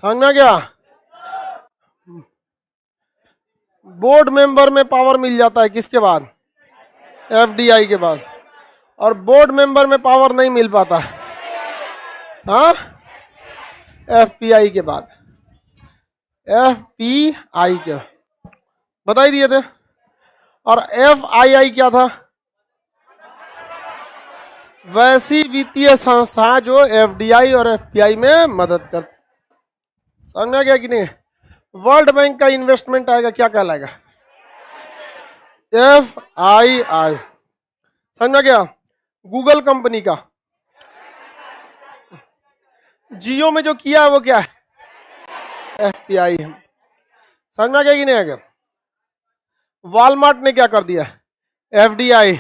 समझ में क्या? बोर्ड मेंबर में पावर मिल जाता है किसके बाद? एफडीआई के बाद। और बोर्ड मेंबर में पावर नहीं मिल पाता, हाँ, एफपीआई के बाद। एफपीआई के बता ही दिए थे। और एफआईआई क्या था? वैसी वित्तीय संस्था जो एफडीआई और एफपीआई में मदद करती। समझ में गया कि नहीं? वर्ल्ड बैंक का इन्वेस्टमेंट आएगा, क्या कहलाएगा? एफआईआई। समझ में गया? गूगल कंपनी का जियो में जो किया है वो क्या है? एफपीआई। समझ में गया कि नहीं आएगा? वॉलमार्ट ने क्या कर दिया? एफडीआई।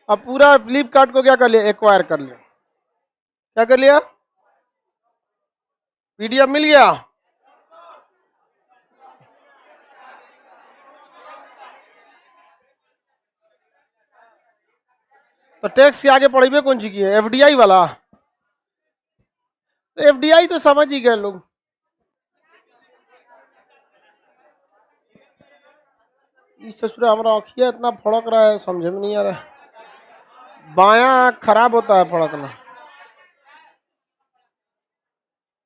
अब पूरा फ्लिपकार्ट को क्या कर लिया? एक्वायर कर लिया। क्या कर लिया? पीडीएफ मिल गया। तो टैक्स के आगे पढ़ेबे कौन सी की है? एफडीआई वाला। तो एफडीआई तो समझ ही गए लोग। इस ससुरा हमारा अखिया इतना फड़क रहा है, समझ में नहीं आ रहा है। बायां आंख खराब होता है फड़कना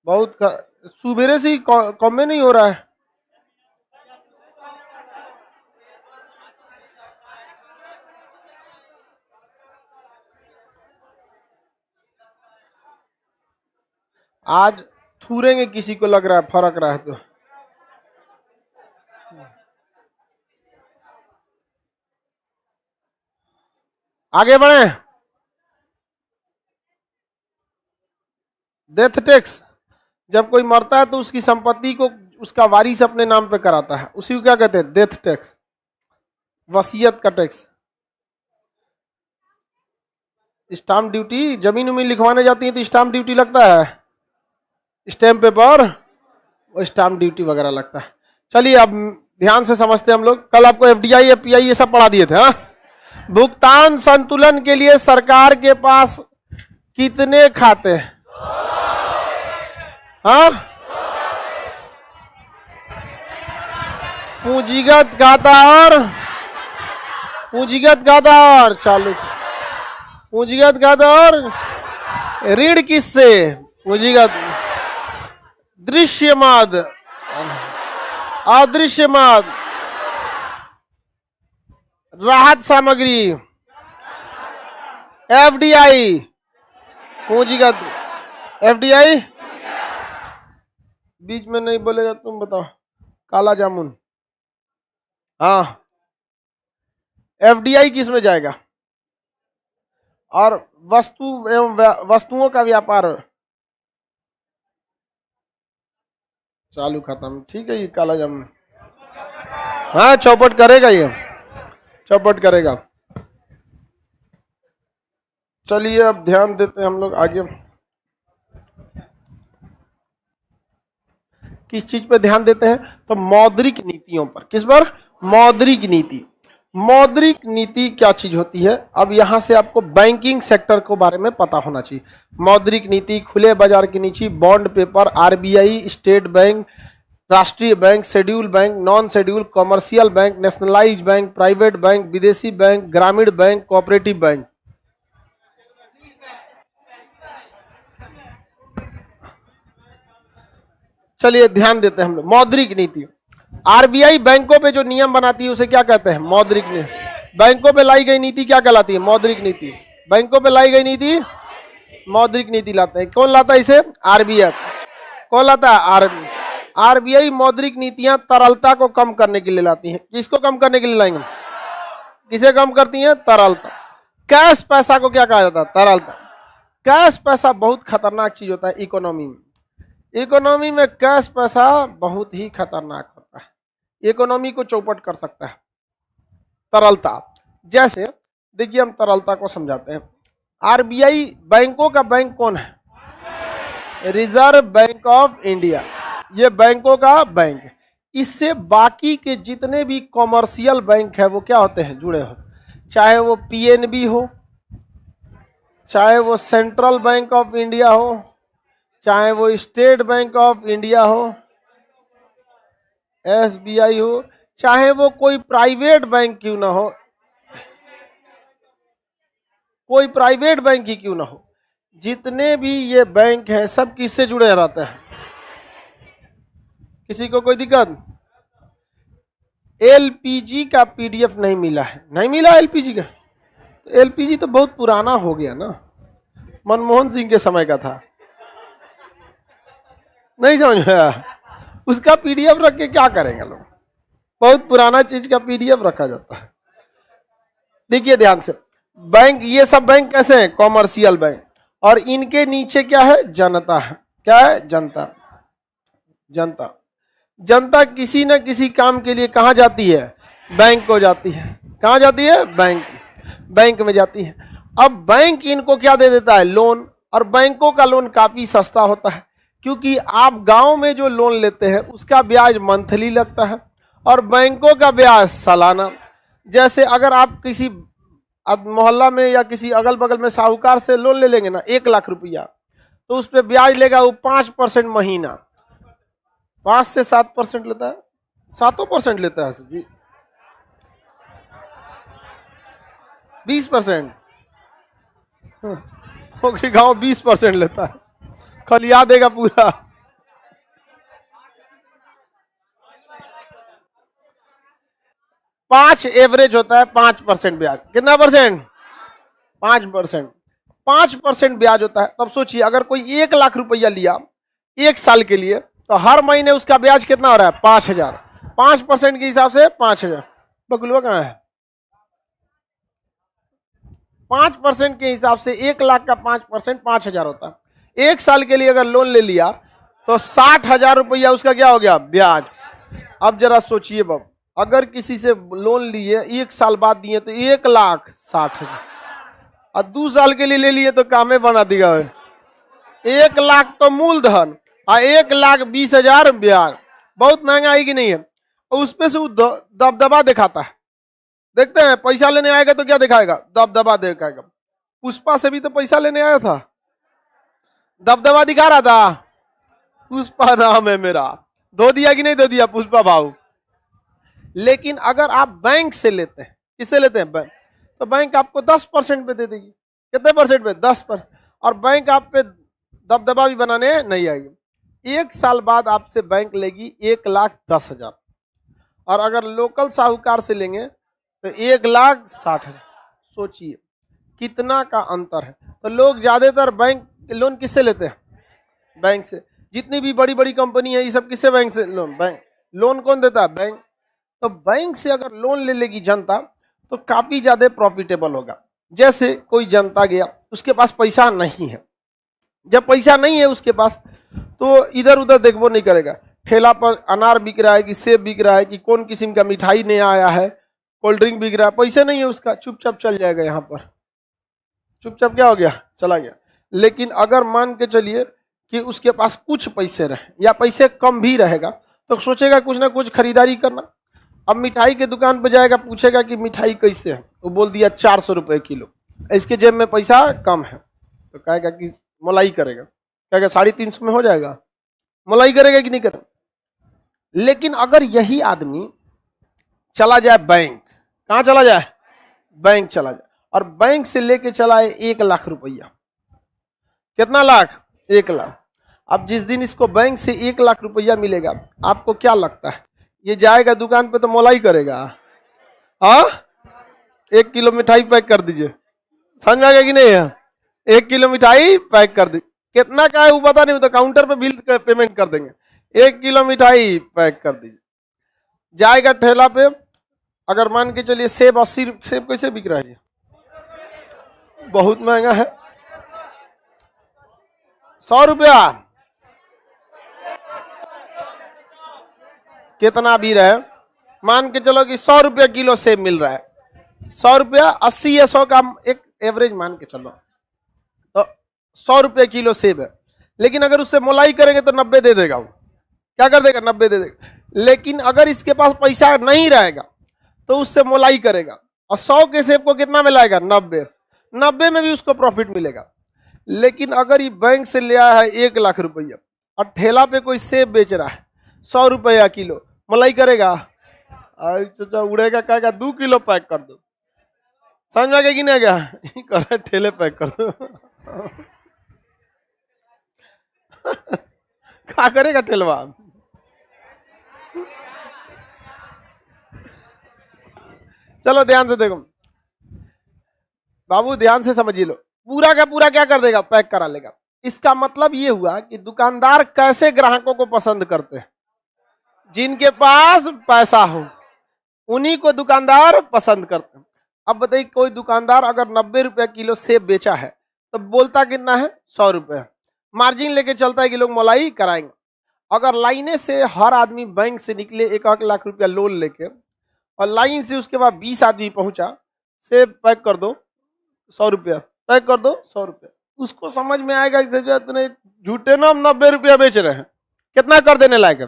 बहुत। सुबेरे से ही कम में नहीं हो रहा है। आज थूरेंगे किसी को, लग रहा है फर्क रहा है तो। आगे बढ़े। Death tax. जब कोई मरता है तो उसकी संपत्ति को उसका वारिस अपने नाम पे कराता है, उसी को क्या कहते हैं? डेथ टैक्स, वसीयत का टैक्स। स्टाम्प ड्यूटी, जमीन उमीन लिखवाने जाती है तो स्टाम्प ड्यूटी लगता है, स्टैम्प पेपर, वो स्टाम्प ड्यूटी वगैरह लगता है। चलिए अब ध्यान से समझते हैं हम लोग। कल आपको एफडीआई एफपीआई ये सब पढ़ा दिए थे। हाँ, भुगतान संतुलन के लिए सरकार के पास कितने खाते हैं? हाँ, पूंजीगत खाता और चालू, पूंजीगत खाता और ऋण किससे? पूंजीगत, दृश्यमाद, अदृश्यमाद, राहत सामग्री, एफडीआई, पूंजीगत, एफडीआई। बीच में नहीं बोलेगा तुम बताओ। काला जामुन। हाँ, एफडीआई किस में जाएगा? और वस्तु एवं वस्तुओं का व्यापार, चालू खाता में। ठीक है, ये काला जामुन। हाँ, चौपट करेगा, ये चौपट करेगा। चलिए अब ध्यान देते हैं हम लोग आगे। किस चीज पे ध्यान देते हैं? तो मौद्रिक नीतियों पर। किस पर? मौद्रिक नीति। मौद्रिक नीति क्या चीज होती है? अब यहां से आपको बैंकिंग सेक्टर के बारे में पता होना चाहिए। मौद्रिक नीति, खुले बाजार की नीति, bond paper, RBI, state bank, राष्ट्रीय bank, schedule bank, non schedule, commercial bank, nationalise bank, private bank, विदेशी बैंक, ग्रामीण बैंक, कोऑपरेटिव बैंक। चलिए ध्यान देते हैं हम लोग। मौद्रिक नीति, आरबीआई बैंकों पे जो नियम बनाती है उसे क्या कहते हैं? मौद्रिक नीति। बैंकों पे लाई गई नीति क्या कहलाती है? मौद्रिक नीति। बैंकों पे लाई गई नीति मौद्रिक नीति लाता है। कौन लाता है इसे? आरबीआई। कौन लाता है? आरबीआई मौद्रिक नीतियां तरलता को कम करने के लिए लाती हैं। किसको कम करने के लिए लाएंगे? किसे कम करती हैं? तरलता। कैश पैसा को क्या कहा जाता है? तरलता। कैश पैसा बहुत खतरनाक चीज होता है इकोनॉमी में। इकोनॉमी में कैश पैसा बहुत ही खतरनाक होता है, इकोनॉमी को चौपट कर सकता है। तरलता, जैसे देखिए हम तरलता को समझाते हैं। आरबीआई बैंकों का बैंक कौन है? Reserve bank of India. ये बैंकों का बैंक। इससे बाकी के जितने भी कॉमर्शियल बैंक है वो क्या होते हैं? जुड़े होते। चाहे वो पीएनबी हो, चाहे वो सेंट्रल बैंक ऑफ इंडिया हो, चाहे वो स्टेट बैंक ऑफ इंडिया हो, SBI हो, चाहे वो कोई प्राइवेट बैंक क्यों ना हो, कोई प्राइवेट बैंक ही क्यों ना हो, जितने भी ये बैंक हैं सब किससे जुड़े रहते हैं? किसी को कोई दिक्कत? LPG का PDF नहीं मिला है, नहीं मिला LPG का। तो LPG तो बहुत पुराना हो गया ना, मनमोहन सिंह के समय का था, नहीं समझ में आया? उसका PDF रख के क्या करेंगे लोग? बहुत पुराना चीज का PDF रखा जाता है। देखिए ध्यान से, बैंक, ये सब बैंक कैसे हैं? कॉमर्शियल बैंक, और इनके नीचे क्या है? जनता है। क्या है? जनता। जनता, जनता किसी न किसी काम के लिए कहां जाती है? बैंक को जाती है। कहां जाती है? बैंक, बैंक में जाती है। अब बैंक इनको क्या दे देता है? लोन। और बैंकों का लोन काफी सस्ता होता है, क्योंकि आप गांव में जो लोन लेते हैं उसका ब्याज मंथली लगता है और बैंकों का ब्याज सालाना। जैसे अगर आप किसी मोहल्ला में या किसी अगल बगल में साहूकार से लोन ले लेंगे ना 1 लाख रुपया, तो उस पर ब्याज लेगा वो 5% महीना, 5 से 7% लेता है, 7% लेता है जी, 20%। गांव 20% लेता है, खलिया देगा पूरा। पांच एवरेज होता है, 5% ब्याज। कितना परसेंट? 5%। 5% ब्याज होता है। तब सोचिए अगर कोई 1 लाख रुपया लिया 1 साल के लिए, तो हर महीने उसका ब्याज कितना हो रहा है? 5,000। 5% के हिसाब से 5,000। बकुलवा कहाँ है? 5% के हिसाब से 1 लाख का 5% 5,000 होता है। 1 साल के लिए अगर लोन ले लिया तो 60,000 रुपया उसका क्या हो गया? ब्याज। अब जरा सोचिए बाबू, अगर किसी से लोन लिए 1 साल बाद दिए तो 1,60,000, और 2 साल के लिए ले लिए तो कामे बना दिया है। 1 लाख तो मूलधन और 1,20,000 ब्याज। बहुत महंगा है कि नहीं है? और उसपे से दबदबा दिखाता है। देखते हैं पैसा लेने आएगा तो क्या दिखाएगा? दबदबा दिखाएगा। पुष्पा से भी तो पैसा लेने आया था, दबदबा दिखा रहा था। पुष्पा नाम है मेरा, दो दिया कि नहीं दो दिया पुष्पा भाव। लेकिन अगर आप बैंक से लेते हैं, किससे लेते हैं? बैंक, तो बैंक आपको 10% पे दे देगी। कितने परसेंट पे? 10%। और बैंक आप पे दबदबा भी बनाने नहीं आएगी। 1 साल बाद आपसे बैंक लेगी 1,10,000, और अगर लोकल साहूकार से लेंगे तो 1,60,000। सोचिए कितना का अंतर है। तो लोग ज्यादातर बैंक लोन किससे लेते हैं? बैंक से। जितनी भी बड़ी बड़ी कंपनी है ये सब किससे? बैंक से लोन। बैंक लोन कौन देता है? बैंक। तो बैंक से अगर लोन ले लेगी जनता तो काफी ज्यादा प्रॉफिटेबल होगा। जैसे कोई जनता गया, उसके पास पैसा नहीं है, जब पैसा नहीं है उसके पास, तो इधर उधर देखबो नहीं करेगा। ठेला पर अनार बिक रहा है कि सेब बिक रहा है कि कौन किस्म का मिठाई नया आया है, कोल्ड ड्रिंक बिक रहा है, पैसे नहीं है उसका, चुपचाप चल जाएगा। यहाँ पर चुपचाप क्या हो गया? चला गया। लेकिन अगर मान के चलिए कि उसके पास कुछ पैसे रहे या पैसे कम भी रहेगा, तो सोचेगा कुछ ना कुछ खरीदारी करना। अब मिठाई के दुकान पर जाएगा, पूछेगा कि मिठाई कैसे है, वो बोल दिया 400 रुपए किलो, इसके जेब में पैसा कम है, तो कहेगा कि मलाई करेगा, कहेगा 350 में हो जाएगा, मलाई करेगा कि नहीं करेगा। लेकिन अगर यही आदमी चला जाए बैंक, कहां चला जाए? बैंक चला जाए, और बैंक से लेके चला है 1 लाख रुपया। कितना लाख? 1 लाख। अब जिस दिन इसको बैंक से 1 लाख रुपया मिलेगा, आपको क्या लगता है? ये जाएगा दुकान पे तो मोलाई करेगा? हाँ, 1 किलो मिठाई पैक कर दीजिए, समझ में आ गया कि नहीं है? 1 किलो मिठाई पैक कर दी, कितना का है वो पता नहीं, तो काउंटर पे बिल पेमेंट कर देंगे। 1 किलो मिठाई पैक कर दीजिए। जाएगा ठेला पे, अगर मान के चलिए सेब 80, सेब कैसे बिक रहा है? बहुत महंगा है, 100 रुपया। कितना भी रहे, मान के चलो कि 100 रुपया किलो सेब मिल रहा है, 100 रुपया, 80 या 100 का एक एवरेज मान के चलो, तो 100 रुपये किलो सेब है। लेकिन अगर उससे मोलाई करेंगे तो 90 दे देगा। वो क्या कर देगा? 90 दे देगा। लेकिन अगर इसके पास पैसा नहीं रहेगा तो उससे मोलाई करेगा, और 100 के सेब को कितना में लाएगा? 90। 90 में भी उसको प्रॉफिट मिलेगा। लेकिन अगर ये बैंक से ले आया है 1 लाख रुपया और ठेला पे कोई सेब बेच रहा है 100 रुपया किलो, मलाई करेगा? चाचा उड़ेगा, कहेगा 2 किलो पैक कर दो। समझ में आ गया कि नहीं गया? कर ठेले पैक कर दो। क्या करेगा ठेलवा? चलो ध्यान से देखो बाबू, ध्यान से समझिए लो, पूरा का पूरा क्या कर देगा? पैक करा लेगा। इसका मतलब ये हुआ कि दुकानदार कैसे ग्राहकों को पसंद करते हैं? जिनके पास पैसा हो उन्हीं को दुकानदार पसंद करते हैं। अब बताइए, कोई दुकानदार अगर 90 रुपया किलो सेब बेचा है तो बोलता कितना है? 100 रुपया। मार्जिन लेके चलता है कि लोग मलाई कराएंगे। अगर लाइने से हर आदमी बैंक से निकले 1-1 लाख रुपया लोन लेके और लाइन से उसके बाद 20 आदमी पहुंचा, सेब पैक कर दो 100 रुपया, पैक कर दो 100 रुपया, उसको समझ में आएगा कि झूठे ना 90 रुपया बेच रहे हैं, कितना कर देने लायक?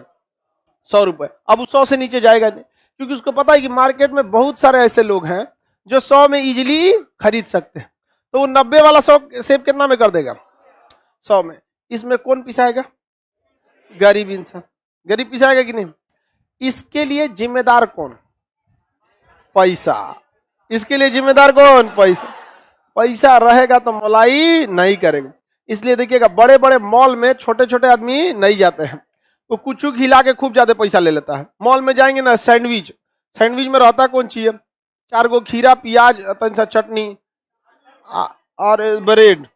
100 रुपये। अब 100 से नीचे जाएगा नहीं, क्योंकि उसको पता है कि मार्केट में बहुत सारे ऐसे लोग हैं जो 100 में इजीली खरीद सकते हैं, तो वो 90 वाला 100 सेब कितना में कर देगा? 100 में। इसमें कौन पिसाएगा? गरीब इंसान। गरीब पिसाएगा कि नहीं? इसके लिए जिम्मेदार कौन? पैसा। इसके लिए जिम्मेदार कौन? पैसा। पैसा रहेगा तो मलाई नहीं करेगा। इसलिए देखिएगा, बड़े बड़े मॉल में छोटे छोटे आदमी नहीं जाते हैं, वो कुछ खिला के खूब ज्यादा पैसा ले लेता है। मॉल में जाएंगे ना, सैंडविच, सैंडविच में रहता कौन चाहिए? 4 गो खीरा, प्याज, चटनी और ब्रेड,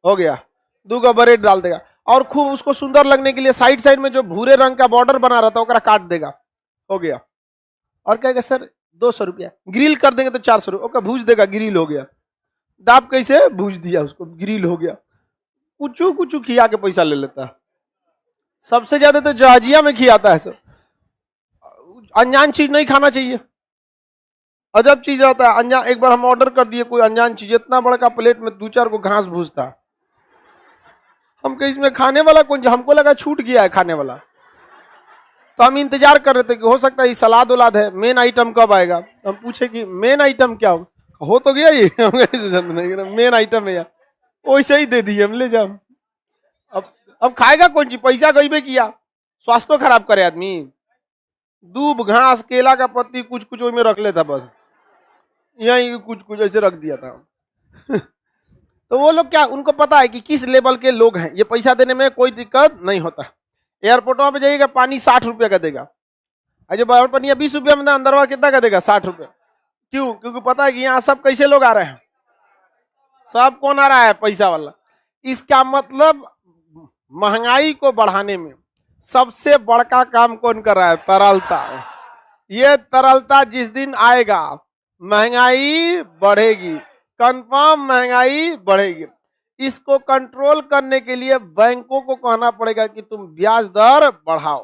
हो गया। 2 गो ब्रेड डाल देगा और खूब उसको सुंदर लगने के लिए साइड साइड में जो भूरे रंग का बॉर्डर बना रहता है ओकरा काट देगा, हो गया। और कहेगा सर 200 रुपया। ग्रिल कर देंगे तो 400 रुपया, ओका भूज देगा, ग्रिल हो गया। दाब कैसे भूज दिया उसको, ग्रिल हो गया। कुछ खिया के पैसा ले लेता है। सबसे ज्यादा तो जहाजिया में खियाता है सर। अनजान चीज नहीं खाना चाहिए, अजब चीज रहता है अनजान। एक बार हम ऑर्डर कर दिए कोई अनजान चीज, इतना बड़ा प्लेट में 2-4 को घास भूजता। हम कहीं इसमें खाने वाला कौन? हमको लगा छूट गया है खाने वाला, तो हम इंतजार कर रहे थे कि हो सकता है ये सलाद उलाद है, मेन आइटम कब आएगा। हम पूछे कि मेन आइटम क्या हो तो गया ये। मेन आइटम है यार, वैसे ही दे दिए हम, ले जाओ। अब खाएगा कौन चीज? पैसा गईबे किया, स्वास्थ्य तो खराब करे आदमी। दूब, घास, केला का पत्ती कुछ कुछ में रख लेता, बस यही कुछ ऐसे रख दिया था। तो वो लोग क्या, उनको पता है कि किस लेवल के लोग हैं, ये पैसा देने में कोई दिक्कत नहीं होता। एयरपोर्टों पे जाइएगा, पानी 60 रुपया का देगा, जो बाहर पनिया 20 रुपया में, अंदर कितना का देगा? 60 रुपया। क्यों? क्योंकि पता है कि यहाँ सब कैसे लोग आ रहे हैं, सब कौन आ रहा है? पैसा वाला। इसका मतलब महंगाई को बढ़ाने में सबसे बड़का काम कौन कर रहा है? तरलता। ये तरलता जिस दिन आएगा महंगाई बढ़ेगी, कंफर्म महंगाई बढ़ेगी। इसको कंट्रोल करने के लिए बैंकों को कहना पड़ेगा कि तुम ब्याज दर बढ़ाओ,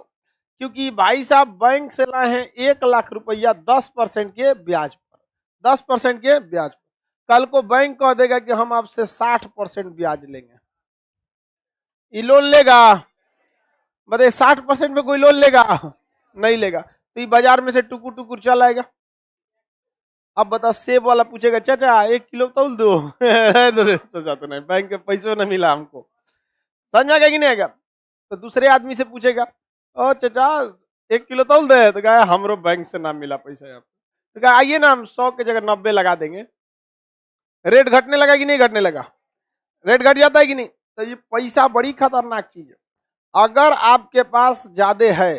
क्योंकि भाई साहब बैंक से लाए हैं 1 लाख रुपया 10% के ब्याज पर, 10% के ब्याज पर। कल को बैंक कह देगा कि हम आपसे 60% ब्याज लेंगे, ये लोन लेगा? बताइए, 60% में कोई लोन लेगा? नहीं लेगा। तो ये बाजार में से टुकुर टुकुर चल आएगा। अब बताओ, सेब वाला पूछेगा चाचा 1 किलो तौल दो। सोचा तो नहीं, बैंक के पैसों न मिला हमको। समझ में आ गया कि नहीं आएगा? तो दूसरे आदमी से पूछेगा, ओ चाचा 1 किलो तौल दे, तो कहा हमरो बैंक से ना मिला पैसा यहाँ। तो कहा आइए ना, हम 100 की जगह 90 लगा देंगे। रेट घटने लगा कि नहीं घटने लगा? रेट घट जाता है कि नहीं? तो ये पैसा बड़ी खतरनाक चीज है। अगर आपके पास ज्यादा है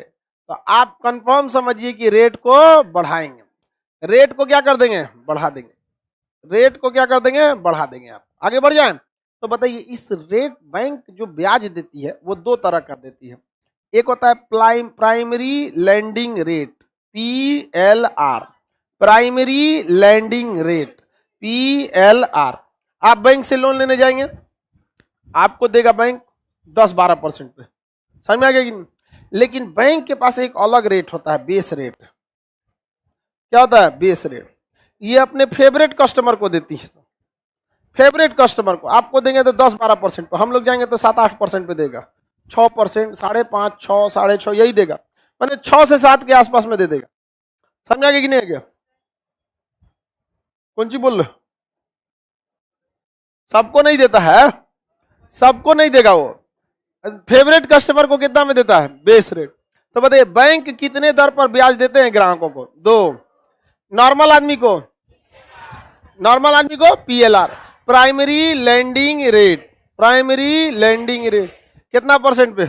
तो आप कंफर्म समझिए कि रेट को बढ़ाएंगे। रेट को क्या कर देंगे? बढ़ा देंगे। रेट को क्या कर देंगे? बढ़ा देंगे। आप आगे बढ़ जाएं तो बताइए, इस रेट बैंक जो ब्याज देती है वो 2 तरह का देती है। एक होता है primary landing rate, PLR, primary landing rate, PLR। आप बैंक से लोन लेने जाएंगे, आपको देगा बैंक 10-12% पे। समझ में आ गया कि नहीं? लेकिन बैंक के पास एक अलग रेट होता है, बेस रेट। क्या होता है? Base rate. ये अपने फेवरेट कस्टमर को देती है। फेवरेट कस्टमर को आपको देंगे तो 10-12% पे, हम लोग जाएंगे तो 7-8% पे देगा, 6%, 5.5%, 6, 6.5% यही देगा, मैंने 6 से 7 के आसपास में दे देगा। समझ आ गया कि नहीं आ गया? कौन सी बोल रहे? सबको नहीं देता है, सबको नहीं देगा वो। फेवरेट कस्टमर को कितना में देता है? Base rate. तो बताइए बैंक कितने दर पर ब्याज देते हैं ग्राहकों को? 2। नॉर्मल आदमी को? नॉर्मल आदमी को PLR, primary landing rate. Primary landing rate कितना परसेंट पे?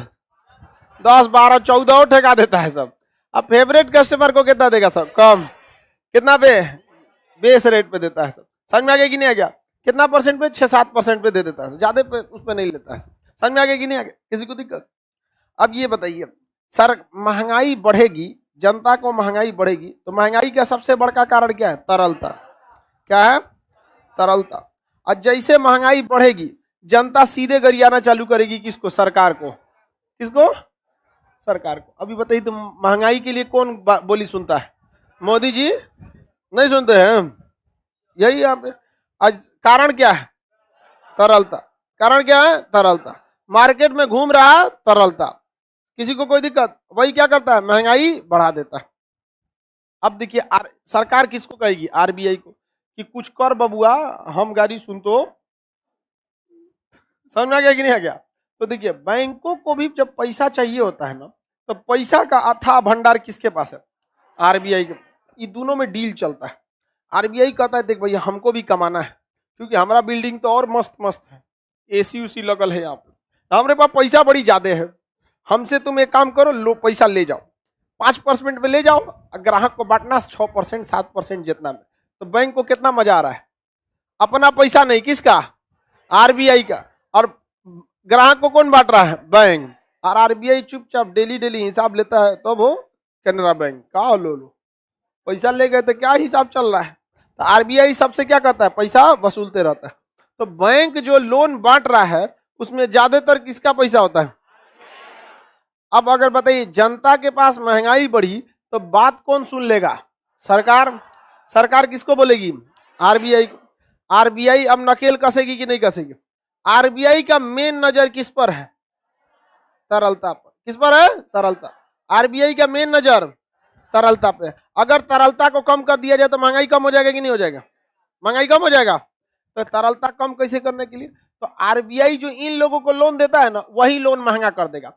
10, 12, 14 ठेका देता है सब। अब फेवरेट कस्टमर को कितना देगा? सब कम। कितना पे? बेस रेट पे देता है सब। समझ में आ गया कि नहीं आ गया? कितना परसेंट पे? 6-7% पे दे देता है, ज्यादा पे उस पे नहीं लेता है। समझ में आ गया कि नहीं आ गया? किसी को दिक्कत? अब ये बताइए सर, महंगाई बढ़ेगी, जनता को महंगाई बढ़ेगी, तो महंगाई का सबसे बड़ा कारण क्या है? तरलता। क्या है? तरलता। और जैसे महंगाई बढ़ेगी जनता सीधे गरियाना चालू करेगी किसको? सरकार को। किसको? सरकार को। अभी बताइए तो महंगाई के लिए कौन बोली सुनता है? मोदी जी नहीं सुनते हैं। यही यहाँ पे आज कारण क्या है? तरलता। कारण क्या है? तरलता। मार्केट में घूम रहा तरलता, किसी को कोई दिक्कत? वही क्या करता है? महंगाई बढ़ा देता है। अब देखिए सरकार किसको कहेगी? आरबीआई को कि कुछ कर बबुआ, हम गाड़ी सुन। तो समझ में आ गया कि नहीं आ गया? तो देखिए बैंकों को भी जब पैसा चाहिए होता है ना, तो पैसा का अथाह भंडार किसके पास है? आरबीआई के। ये दोनों में डील चलता है। आरबीआई कहता है देख भैया हमको भी कमाना है, क्योंकि हमारा बिल्डिंग तो और मस्त मस्त है, एसी उसी लगल है यहाँ पे, हमारे पास पैसा बड़ी ज्यादा है, हमसे तुम एक काम करो, लो पैसा ले जाओ, 5% पे ले जाओ, ग्राहक को बांटना 6%, 7% जितना में। तो बैंक को कितना मजा आ रहा है? अपना पैसा नहीं, किसका? आरबीआई का। और ग्राहक को कौन बांट रहा है? बैंक। और आरबीआई चुपचाप डेली डेली हिसाब लेता है, तब वो कैनरा बैंक का लो पैसा ले गए तो क्या हिसाब चल रहा है? तो आरबीआई सबसे क्या करता है? पैसा वसूलते रहता है। तो बैंक जो लोन बांट रहा है उसमें ज्यादातर किसका पैसा होता है? अब अगर बताइए जनता के पास महंगाई बढ़ी तो बात कौन सुन लेगा? सरकार। सरकार किसको बोलेगी? आरबीआई को। आरबीआई अब नकेल कसेगी कि नहीं कसेगी? आरबीआई का मेन नजर किस पर है? तरलता पर। किस पर है? तरलता। आरबीआई का मेन नजर तरलता पे। अगर तरलता को कम कर दिया जाए तो महंगाई कम हो जाएगा कि नहीं हो जाएगा? महंगाई कम हो जाएगा। तो तरलता कम कैसे करने के लिए? तो आरबीआई जो इन लोगों को लोन देता है ना, वही लोन महंगा कर देगा।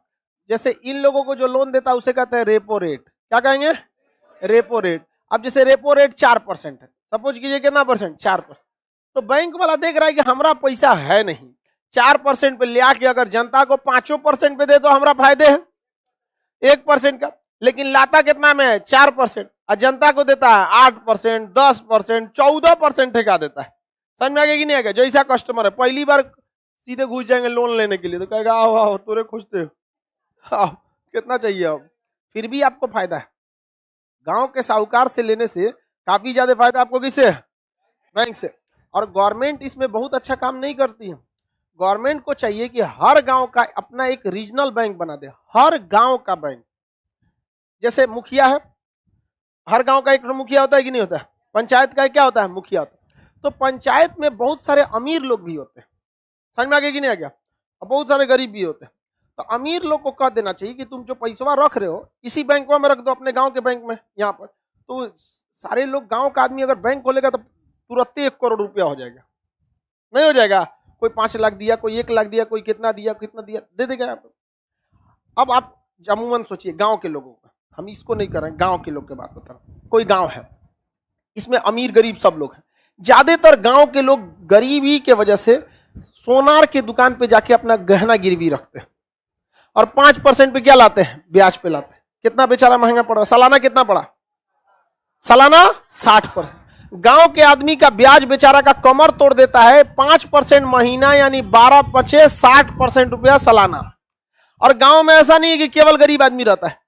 जैसे इन लोगों को जो लोन देता है उसे कहते हैं रेपो रेट। क्या कहेंगे? Repo rate. अब जैसे रेपो रेट 4% है, सपोज कीजिए कितना परसेंट? 4%। तो बैंक वाला देख रहा है कि हमारा पैसा है नहीं, 4% पे ले आके अगर जनता को 5% पे दे तो हमारा फायदे है 1% का, लेकिन लाता कितना में है? 4%। और जनता को देता है 8%, 10%, 14% ठेका देता है। समझ में आ गया कि नहीं आ गया? जैसा कस्टमर है पहली बार सीधे घुस जाएंगे लोन लेने के लिए, तो कहेगा आओ आओ तोरे खोजते हो, आओ कितना चाहिए अब। फिर भी आपको फायदा है। गांव के साहूकार से लेने से काफी ज्यादा फायदा आपको किससे? बैंक से। और गवर्नमेंट इसमें बहुत अच्छा काम नहीं करती है। गवर्नमेंट को चाहिए कि हर गांव का अपना एक रीजनल बैंक बना दे। हर गांव का बैंक, जैसे मुखिया है, हर गांव का एक मुखिया होता है कि नहीं होता है? पंचायत का क्या होता है? मुखिया होता है। तो पंचायत में बहुत सारे अमीर लोग भी होते हैं। समझ में आ गया कि नहीं आ गया? और बहुत सारे गरीब भी होते हैं। तो अमीर लोग को कह देना चाहिए कि तुम जो पैसा रख रहे हो इसी बैंक में रख दो, अपने गांव के बैंक में यहाँ पर। तो सारे लोग, गांव का आदमी अगर बैंक खोलेगा तो तुरंत 1 करोड़ रुपया हो जाएगा। नहीं हो जाएगा? कोई 5 लाख दिया, कोई 1 लाख दिया, कोई कितना दिया, कितना दिया, दे देगा यहाँ पर। अब आप अमूमन सोचिए गांव के लोगों का, हम इसको नहीं कर रहे हैं, गांव के लोग के बात बता रहे हैं। कोई गांव है, इसमें अमीर गरीब सब लोग हैं। ज्यादातर गांव के लोग गरीबी के वजह से सोनार के दुकान पे जाके अपना गहना गिरवी रखते हैं और 5% पे क्या लाते हैं? ब्याज पे लाते हैं। कितना बेचारा महंगा पड़ा? सालाना कितना पड़ा? सालाना 60%। गांव के आदमी का ब्याज बेचारा का कमर तोड़ देता है। 5% महीना यानी 12 60% रुपया सालाना। और गांव में ऐसा नहीं है कि केवल गरीब आदमी रहता है,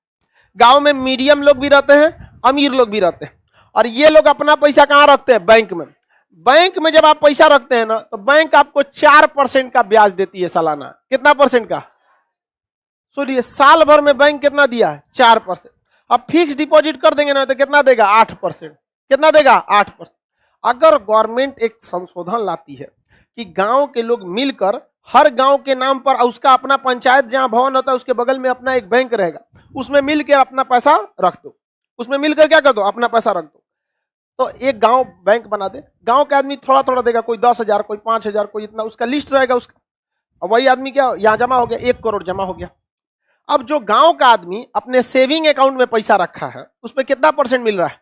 गांव में मीडियम लोग भी रहते हैं, अमीर लोग भी रहते हैं। और ये लोग अपना पैसा कहां रखते हैं? बैंक में। बैंक में जब आप पैसा रखते हैं ना, तो बैंक आपको 4% का ब्याज देती है सालाना। कितना परसेंट का? सुनिए, साल भर में बैंक कितना दिया है? 4%। अब फिक्स डिपॉजिट कर देंगे ना तो कितना देगा? 8%। कितना देगा? 8%। अगर गवर्नमेंट एक संशोधन लाती है कि गांव के लोग मिलकर हर गांव के नाम पर, उसका अपना पंचायत जहां भवन होता है उसके बगल में अपना एक बैंक रहेगा, उसमें मिलकर अपना पैसा रख दो, उसमें मिलकर क्या कर दो? अपना पैसा रख दो। तो एक गांव बैंक बना दे, गांव के आदमी थोड़ा थोड़ा देगा, कोई 10,000, कोई 5,000, कोई इतना, उसका लिस्ट रहेगा उसका। और वही आदमी क्या यहाँ जमा हो गया, 1 करोड़ जमा हो गया। अब जो गांव का आदमी अपने सेविंग अकाउंट में पैसा रखा है उस पर कितना परसेंट मिल रहा है,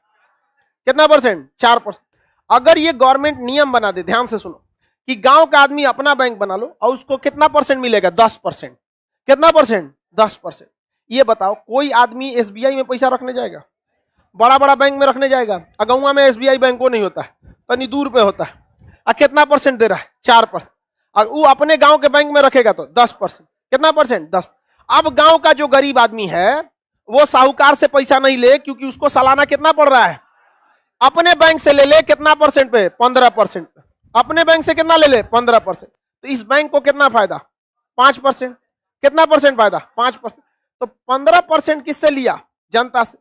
कितना परसेंट, 4%। अगर ये गवर्नमेंट नियम बना दे, ध्यान से सुनो, कि गांव का आदमी अपना बैंक बना लो और उसको कितना परसेंट मिलेगा, 10%। कितना परसेंट, 10%। ये बताओ कोई आदमी एसबीआई में पैसा रखने जाएगा, बड़ा बड़ा बैंक में रखने जाएगा? गाँव में एसबीआई बैंकों नहीं होता है, तनी दूर पे होता है। और कितना परसेंट दे रहा है, 4%। और वो अपने गांव के बैंक में रखेगा तो 10%। कितना परसेंट, 10। अब गांव का जो गरीब आदमी है वो साहूकार से पैसा नहीं ले, क्योंकि उसको सालाना कितना पड़ रहा है, अपने बैंक से ले ले, कितना परसेंट पे, 15% पे। अपने बैंक से कितना ले ले, 15%। तो इस बैंक को कितना फायदा, 5%। कितना परसेंट फायदा, 5%। तो 15% किससे लिया, जनता से।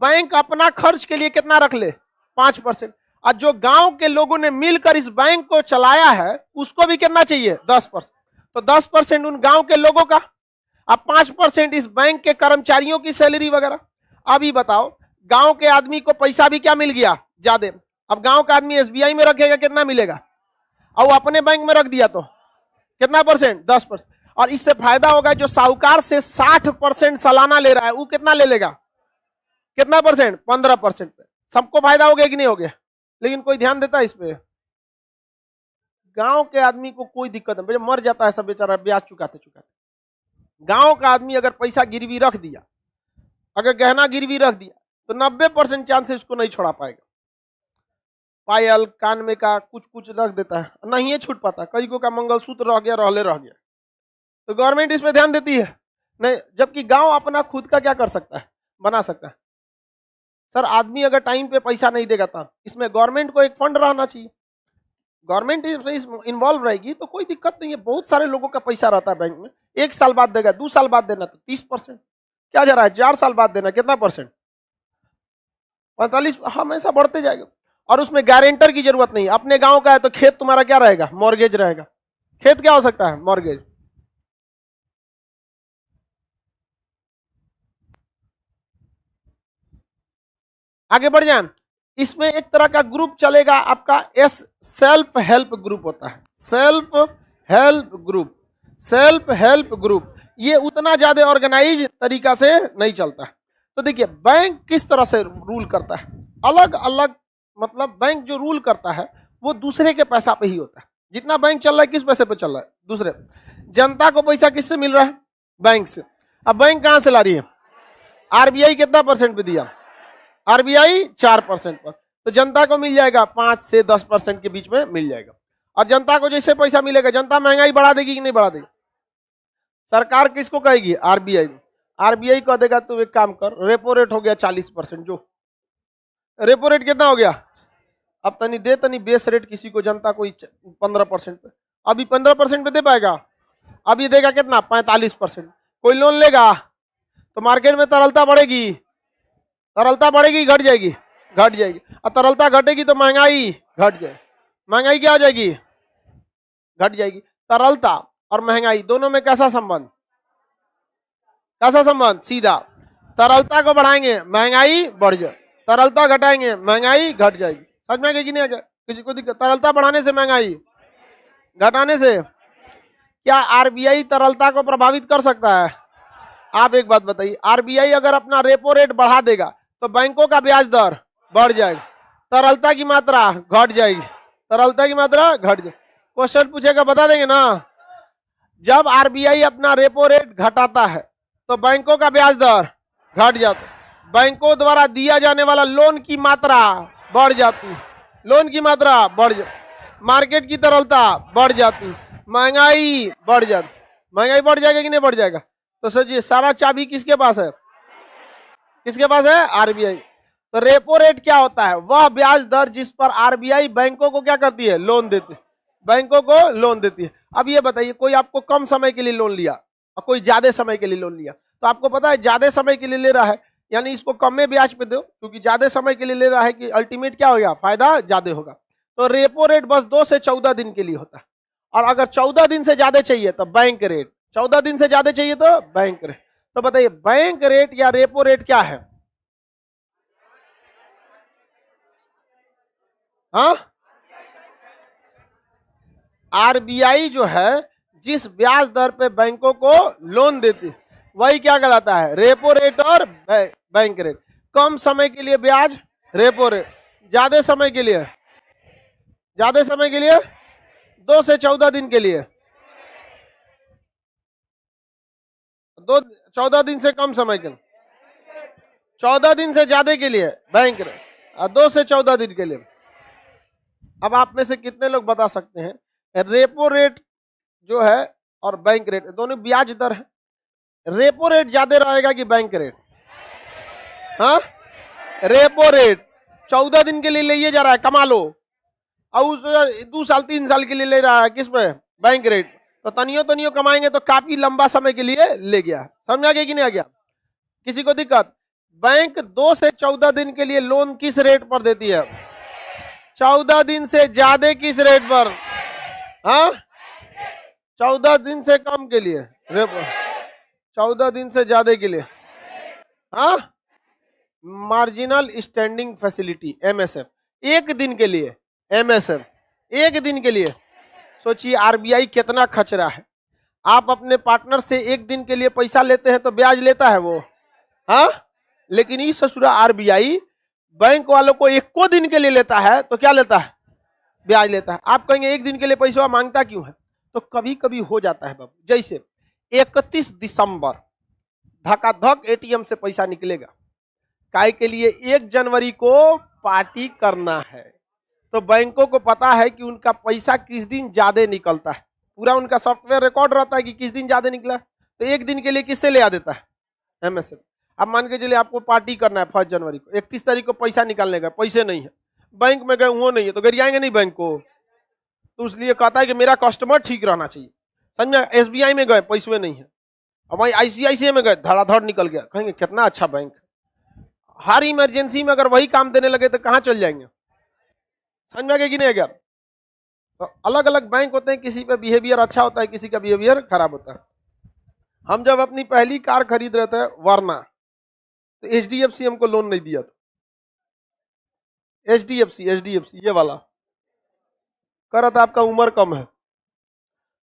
बैंक अपना खर्च के लिए कितना रख ले, 5%। और जो गांव के लोगों ने मिलकर इस बैंक को चलाया है उसको भी कितना चाहिए, 10%। तो 10% उन गांव के लोगों का, अब 5% इस बैंक के कर्मचारियों की सैलरी वगैरह। अब ये बताओ गांव के आदमी को पैसा भी क्या मिल गया, ज्यादा। अब गांव का आदमी एसबीआई में रखेगा कितना मिलेगा, और वो अपने बैंक में रख दिया तो कितना परसेंट, 10%। और इससे फायदा होगा जो साहूकार से 60% सालाना ले रहा है वो कितना ले लेगा, कितना परसेंट, 15% पे। सबको फायदा हो गया कि नहीं हो गया? लेकिन कोई ध्यान देता है इस पे? गांव के आदमी को कोई दिक्कत नहीं, मर जाता है सब बेचारा ब्याज चुकाते चुकाते। गांव का आदमी अगर पैसा गिरवी रख दिया, अगर गहना गिरवी रख दिया, तो 90% चांस है उसको नहीं छोड़ा पाएगा। पायल कान में का कुछ कुछ रख देता है, नहीं है छूट पाता। कई को का मंगलसूत्र रह गया, रहले रह गया। तो गवर्नमेंट इस पे ध्यान देती है नहीं, जबकि गांव अपना खुद का क्या कर सकता है, बना सकता है। सर आदमी अगर टाइम पे पैसा नहीं देगा तब इसमें गवर्नमेंट को एक फंड रहना चाहिए। गवर्नमेंट इन्वॉल्व रहेगी तो कोई दिक्कत नहीं है। बहुत सारे लोगों का पैसा रहता है बैंक में, 1 साल बाद देगा, 2 साल बाद देना तो 30%, क्या जा रहा है, 4 साल बाद देना कितना परसेंट, 45, हमेशा बढ़ते जाएगा। और उसमें गारंटर की जरूरत नहीं। अपने गांव का है तो खेत तुम्हारा क्या रहेगा, मॉर्गेज रहेगा। खेत क्या हो सकता है, मॉर्गेज। आगे बढ़ जाए, इसमें एक तरह का ग्रुप चलेगा आपका, सेल्फ हेल्प ग्रुप होता है। Self help group, self help group ये उतना ज्यादा ऑर्गेनाइज तरीका से नहीं चलता है। तो देखिए बैंक किस तरह से रूल करता है, अलग अलग, मतलब बैंक जो रूल करता है वो दूसरे के पैसा पे ही होता है। जितना बैंक चल रहा है किस पैसे पे चल रहा है, दूसरे। जनता को पैसा किससे मिल रहा है, बैंक से। अब बैंक कहां से ला रही है, आरबीआई कितना परसेंट पे दिया, आरबीआई 4% पर। तो जनता को मिल जाएगा 5 से 10% के बीच में मिल जाएगा। और जनता को जैसे पैसा मिलेगा, जनता महंगाई बढ़ा देगी कि नहीं बढ़ा देगी, सरकार किसको कहेगी, आरबीआई। आरबीआई कह देगा तू एक काम कर, रेपो रेट हो गया 40%, जो रेपो रेट कितना हो गया, अब तनी दे, तनी बेस रेट किसी को, जनता को 15% पे। अभी 15% पे दे पाएगा, अभी देगा कितना, 45%। कोई लोन लेगा तो मार्केट में तरलता बढ़ेगी, तरलता बढ़ेगी घट जाएगी, घट जाएगी। और तरलता घटेगी तो महंगाई घट जाएगी, महंगाई क्या हो जाएगी, घट जाएगी। तरलता और महंगाई दोनों में कैसा संबंध, कैसा संबंध, सीधा। तरलता को बढ़ाएंगे महंगाई बढ़ जाए, तरलता घटाएंगे महंगाई घट जाएगी। समझ में आएगी कि नहीं आएगा, किसी को दिक्कत? तरलता बढ़ाने से महंगाई, घटाने से। क्या आरबीआई तरलता को प्रभावित कर सकता है? आप एक बात बताइए, आरबीआई अगर अपना रेपो रेट बढ़ा देगा तो बैंकों का ब्याज दर बढ़ जाएगा, तरलता की मात्रा घट जाएगी, तरलता की मात्रा घट जाएगी। क्वेश्चन पूछेगा बता देंगे ना। जब आरबीआई अपना रेपो रेट घटाता है तो बैंकों का ब्याज दर घट जाता है, बैंकों द्वारा दिया जाने वाला लोन की मात्रा बढ़ जाती है, लोन की मात्रा बढ़ जाती, मार्केट की तरलता बढ़ जाती, महंगाई बढ़ जाती। महंगाई बढ़ जाएगा कि नहीं बढ़ जाएगा? तो सर जी सारा चाबी किसके पास है, किसके पास है, आरबीआई। तो रेपो रेट क्या होता है, वह ब्याज दर जिस पर आरबीआई बैंकों को क्या करती है, लोन देती है, बैंकों को लोन देती है। अब ये बताइए कोई आपको कम समय के लिए लोन लिया और कोई ज्यादा समय के लिए लोन लिया, तो आपको पता है ज्यादा समय के लिए ले रहा है यानी इसको कम में ब्याज पे दो, क्योंकि ज्यादा समय के लिए ले रहा है कि अल्टीमेट क्या होगा, फायदा ज्यादा होगा। तो रेपो रेट बस 2 से 14 दिन के लिए होता है। और अगर 14 दिन से ज्यादा चाहिए तो बैंक रेट, 14 दिन से ज्यादा चाहिए तो बैंक रेट। तो बताइए बैंक रेट या रेपो रेट क्या है? हाँ, आरबीआई जो है जिस ब्याज दर पे बैंकों को लोन देती वही क्या कहलाता है, रेपो रेट और बैंक रेट। कम समय के लिए ब्याज रेपो रेट, ज्यादा समय के लिए 2 से 14 दिन के लिए 14 दिन से कम समय के लिए, 14 दिन से ज्यादा के लिए बैंक रेट, और 2 से 14 दिन के लिए। अब आप में से कितने लोग बता सकते हैं रेपो रेट जो है और बैंक रेट दोनों ब्याज दर है, रेपो रेट ज्यादा रहेगा कि बैंक रेट? हाँ, रेपो रेट 14 दिन के लिए लिए जा रहा है, कमा लो, और 2 साल 3 साल के लिए ले रहा है किस पे, बैंक रेट। तो तनियो कमाएंगे तो काफी लंबा समय के लिए ले गया। समझ आ गया कि नहीं आ गया? किसी को दिक्कत? बैंक 2 से 14 दिन के लिए लोन किस रेट पर देती है? 14 दिन से ज्यादा किस रेट पर? हाँ, 14 दिन से कम के लिए रेपो, 14 दिन से ज्यादा के लिए हाँ मार्जिनल स्टैंडिंग फैसिलिटी एमएसएफ, एक दिन के लिए एमएसएफ, एक दिन के लिए। सोचिए आरबीआई कितना खचरा है। आप अपने पार्टनर से एक दिन के लिए पैसा लेते हैं तो ब्याज लेता है वो, हाँ, लेकिन इस ससुरा आरबीआई बैंक वालों को एक को दिन के लिए लेता है तो क्या लेता है? ब्याज लेता है। आप कहेंगे एक दिन के लिए पैसा मांगता क्यों है? तो कभी कभी हो जाता है बाबू, जैसे 31 दिसंबर धकाधक एटीएम से पैसा निकलेगा, काय के लिए 1 जनवरी को पार्टी करना है, तो बैंकों को पता है कि उनका पैसा किस दिन ज्यादा निकलता है, पूरा उनका सॉफ्टवेयर रिकॉर्ड रहता है कि किस दिन ज्यादा निकला, तो एक दिन के लिए किससे ले आ देता है? एमएसएफ। अब मान के चलिए आपको पार्टी करना है 1 जनवरी को, 31 तारीख को पैसा निकालने का, पैसे नहीं है, बैंक में गए वो नहीं है, तो गरियाएंगे नहीं बैंक को, तो इसलिए कहता है कि मेरा कस्टमर ठीक रहना चाहिए। समझा? एसबीआई में गए पैसे नहीं है, अब वही आईसीआईसीआई में गए धड़ाधड़ निकल गया, कहेंगे कितना अच्छा बैंक है। हर इमरजेंसी में अगर वही काम देने लगे तो कहां चल जाएंगे? समझ में आ गया कि नहीं आ गया? तो अलग अलग बैंक होते हैं, किसी का बिहेवियर अच्छा होता है, किसी का बिहेवियर खराब होता है। हम जब अपनी पहली कार खरीद रहे थे वरना, तो एचडीएफसी हमको लोन नहीं दिया था। एचडीएफसी ये वाला कह रहा था आपका उम्र कम है।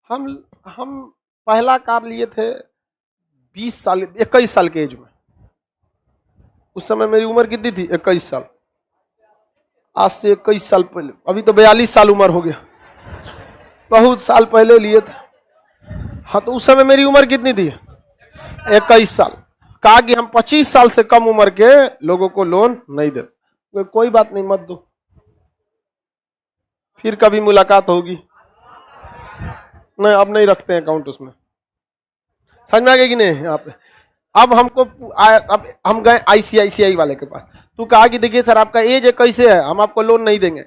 हम पहला कार लिए थे 21 साल के एज में। उस समय मेरी उम्र कितनी थी? 21 साल। आज से 21 साल पहले, अभी तो 42 साल उम्र हो गया, बहुत साल पहले लिए थे। हाँ, तो उस समय मेरी उम्र कितनी थी? 21 साल। कहा कि हम 25 साल से कम उम्र के लोगों को लोन नहीं देते। कोई बात नहीं, मत दो, फिर कभी मुलाकात होगी। नहीं, अब नहीं रखते हैं अकाउंट उसमें। समझ में आ गया कि नहीं? यहाँ पे अब हमको अब हम गए आईसीआईसीआई वाले के पास, तू कहा कि देखिए सर आपका एज कैसे है, हम आपको लोन नहीं देंगे।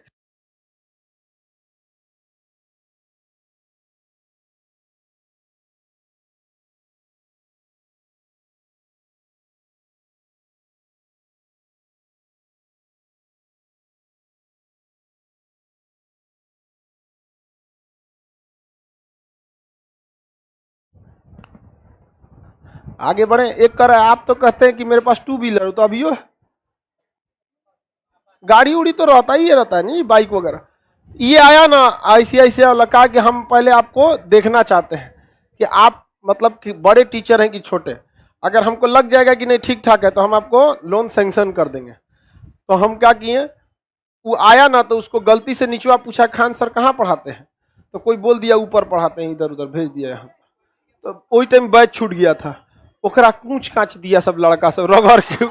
आगे बढ़े। एक कर आप तो कहते हैं कि मेरे पास 2 व्हीलर हो, तो अभी यो गाड़ी उड़ी तो रहता ही रहता है नहीं, बाइक वगैरह। ये आया ना आईसीआईसीआई वाला, कहा कि हम पहले आपको देखना चाहते हैं कि आप मतलब कि बड़े टीचर हैं कि छोटे। अगर हमको लग जाएगा कि नहीं ठीक ठाक है तो हम आपको लोन सैंक्शन कर देंगे। तो हम क्या किए, वो आया ना तो उसको गलती से नीचवा पूछा, खान सर कहाँ पढ़ाते हैं? तो कोई बोल दिया ऊपर पढ़ाते हैं, इधर उधर भेज दिया यहाँ। तो वही टाइम बैच छूट गया था, ओकरा कूच काच दिया सब लड़का सब रगड़ के।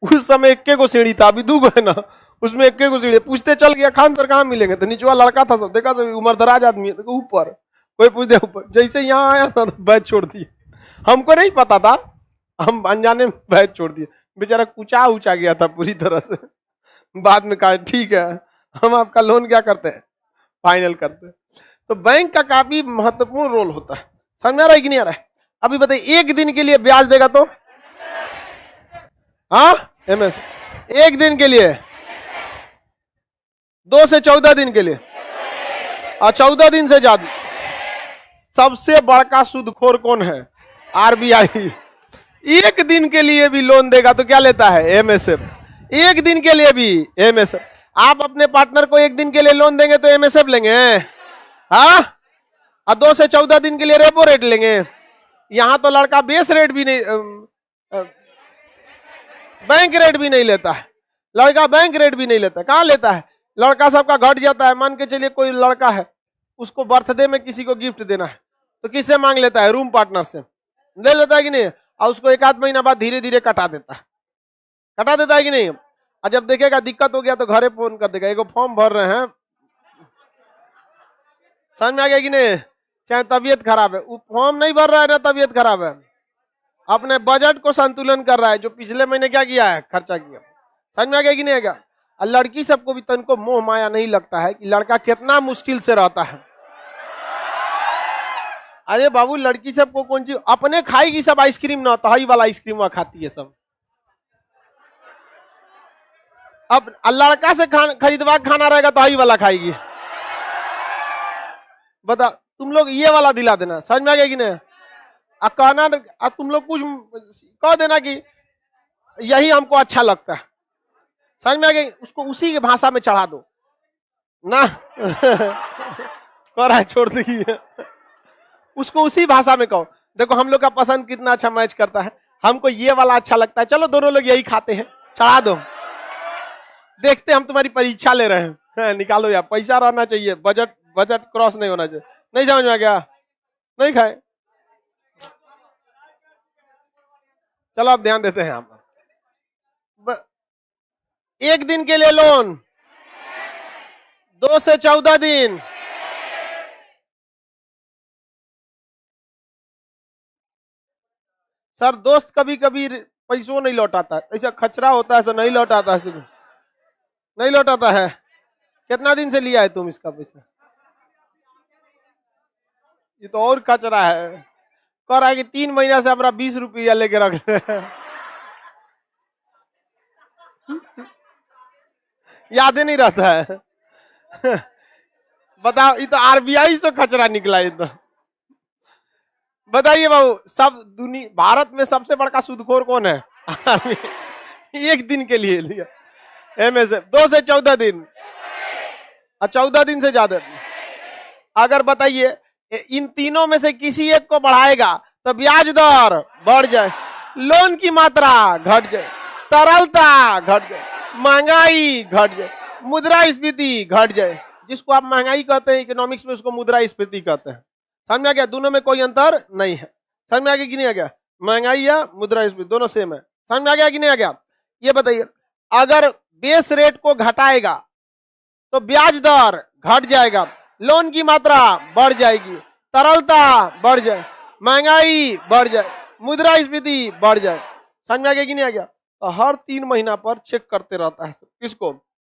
उस समय 1 को सीढ़ी था, अभी 2 है ना, उसमें 1 को सीढ़ी। पूछते चल गया खान सर कहाँ मिलेंगे, तो नीचवा लड़का था, सब देखा तो उम्रदराज आदमी है, तो ऊपर कोई पूछ दे ऊपर। जैसे यहाँ आया था तो बैच छोड़ दिए, हमको नहीं पता था, हम अनजाने में बैच छोड़ दिए। बेचारा कुचा उचा गया था पूरी तरह से। बाद में कहा ठीक है हम आपका लोन क्या करते हैं, फाइनल करते हैं। तो बैंक का काफी महत्वपूर्ण रोल होता है। समझ में आ रहा है कि नहीं आ रहा है? अभी बताइए, एक दिन के लिए ब्याज देगा तो हाँ एमएस, एक दिन के लिए, 2 से 14 दिन के लिए, और 14 दिन से ज्यादा। सबसे बड़का सूदखोर कौन है? आरबीआई। एक दिन के लिए भी लोन देगा तो क्या लेता है? एमएसएफ। एक दिन के लिए भी एमएसएफ। आप अपने पार्टनर को एक दिन के लिए लोन देंगे तो एमएसएफ लेंगे? हाँ, और 2 से 14 दिन के लिए रेपो रेट लेंगे। यहां तो लड़का बेस रेट भी नहीं, बैंक रेट भी नहीं लेता है, लड़का बैंक रेट भी नहीं लेता है। कहां लेता है? लड़का सबका घट जाता है। मान के चलिए कोई लड़का है, उसको बर्थडे में किसी को गिफ्ट देना है, तो किससे मांग लेता है? रूम पार्टनर से ले लेता है कि नहीं? और उसको 1 आध महीना बाद धीरे धीरे कटा देता है, कटा देता है कि नहीं? और जब देखेगा दिक्कत हो गया तो घरे फोन कर देगा, एगो फॉर्म भर रहे हैं, समझ में आ गया कि नहीं? चाहे तबीयत खराब है, वो फॉर्म नहीं भर रहा है ना, तबीयत खराब है, अपने बजट को संतुलन कर रहा है, जो पिछले महीने क्या किया है, खर्चा किया। समझ में आ गया कि नहीं आ गया? और लड़की सबको भी तनको मोह माया नहीं लगता है कि लड़का कितना मुश्किल से रहता है। अरे बाबू, लड़की सबको कौन चीज अपने खाएगी, सब आइसक्रीम ना, तो हाई वाला आइसक्रीम वह खाती है सब। अब लड़का से खरीदवा खाना रहेगा तो हाई वाला खाएगी। बता, तुम लोग ये वाला दिला देना, समझ में आ गया कि नहीं? कहना, तुम लोग कुछ कह देना कि यही हमको अच्छा लगता है, समझ में आ गया? उसको उसी की भाषा में चढ़ा दो ना। कर रहा है, छोड़ दी, उसको उसी भाषा में कहो, देखो हम लोग का पसंद कितना अच्छा मैच करता है, हमको ये वाला अच्छा लगता है, चलो दोनों लोग यही खाते हैं, चढ़ा दो। देखते हम तुम्हारी परीक्षा ले रहे हैं, निकालो यार, पैसा रहना चाहिए, बजट क्रॉस नहीं होना चाहिए। नहीं समझ में आ गया? नहीं खाए, चलो अब ध्यान देते हैं हम। 1 दिन के लिए लोन, 2 से 14 दिन, सर दोस्त कभी कभी पैसों नहीं लौटाता, ऐसा खचरा होता है, ऐसा नहीं लौटाता है, नहीं लौटाता है। कितना दिन से लिया है तुम इसका पैसा? ये तो और खचरा है, कह रहा है कि 3 महीना से हमारा 20 रुपया लेके रख ले। याद ही नहीं रहता है। बताओ, ये तो आरबीआई से खचरा निकला। ये तो बताइए बाबू, सब दुनिया भारत में सबसे बड़का सूदखोर कौन है? 1 दिन के लिए लिया, एमएसएफ 2 से 14 दिन और 14 दिन से ज्यादा। अगर बताइए इन तीनों में से किसी एक को बढ़ाएगा तो ब्याज दर बढ़ जाए, लोन की मात्रा घट जाए, तरलता घट जाए, महंगाई घट जाए, मुद्रास्फीति घट जाए। जिसको आप महंगाई कहते हैं इकोनॉमिक्स में, उसको मुद्रास्फीति कहते हैं। समझ में आ गया? दोनों में कोई अंतर नहीं है। समझ में आ गया कि नहीं आ गया? महंगाई या मुद्रास्फीति दोनों सेम है। समझ में आ गया कि नहीं आ गया? ये बताइए, अगर बेस रेट को घटाएगा तो ब्याज दर घट जाएगा, लोन की मात्रा बढ़ जाएगी, तरलता बढ़ जाए, महंगाई बढ़ जाए, मुद्रास्फीति बढ़ जाए। समझ में आ गया कि नहीं आ गया? तो हर 3 महीना पर चेक करते रहता है किसको,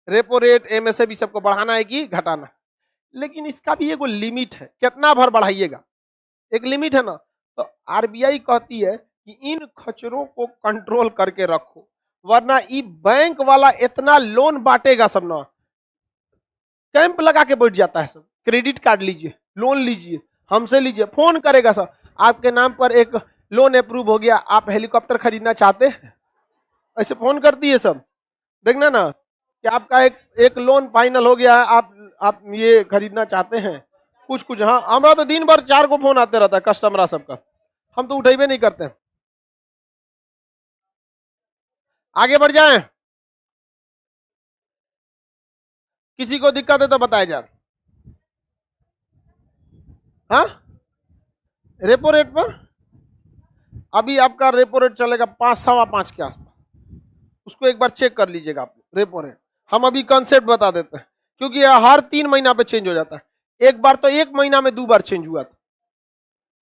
रेपो रेट, एमएसएफ, सबको बढ़ाना है कि घटाना। लेकिन इसका भी एक लिमिट है, कितना भर बढ़ाइएगा, एक लिमिट है ना। तो आरबीआई कहती है कि इन खचरों को कंट्रोल करके रखो, वरना ये बैंक वाला इतना लोन बांटेगा सब ना, कैंप लगा के बैठ जाता है सब। क्रेडिट कार्ड लीजिए, लोन लीजिए, हमसे लीजिए, फोन करेगा सर आपके नाम पर एक लोन अप्रूव हो गया, आप हेलीकॉप्टर खरीदना चाहते हैं, ऐसे फोन करती है सब। देखना ना कि आपका एक लोन फाइनल हो गया है, आप ये खरीदना चाहते हैं, कुछ। हाँ, हमारा तो दिन भर 4 को फोन आते रहता है कस्टमर सबका, हम तो उठेबे नहीं करते हैं। आगे बढ़ जाएं, किसी को दिक्कत है तो बताया जाए। हाँ, रेपो रेट पर अभी आपका रेपो रेट चलेगा 5, 5.25 के आसपास, उसको एक बार चेक कर लीजिएगा आप। रेपो रेट हम अभी कंसेप्ट बता देते हैं, क्योंकि हर 3 महीना पे चेंज हो जाता है। एक बार तो 1 महीना में 2 बार चेंज हुआ था,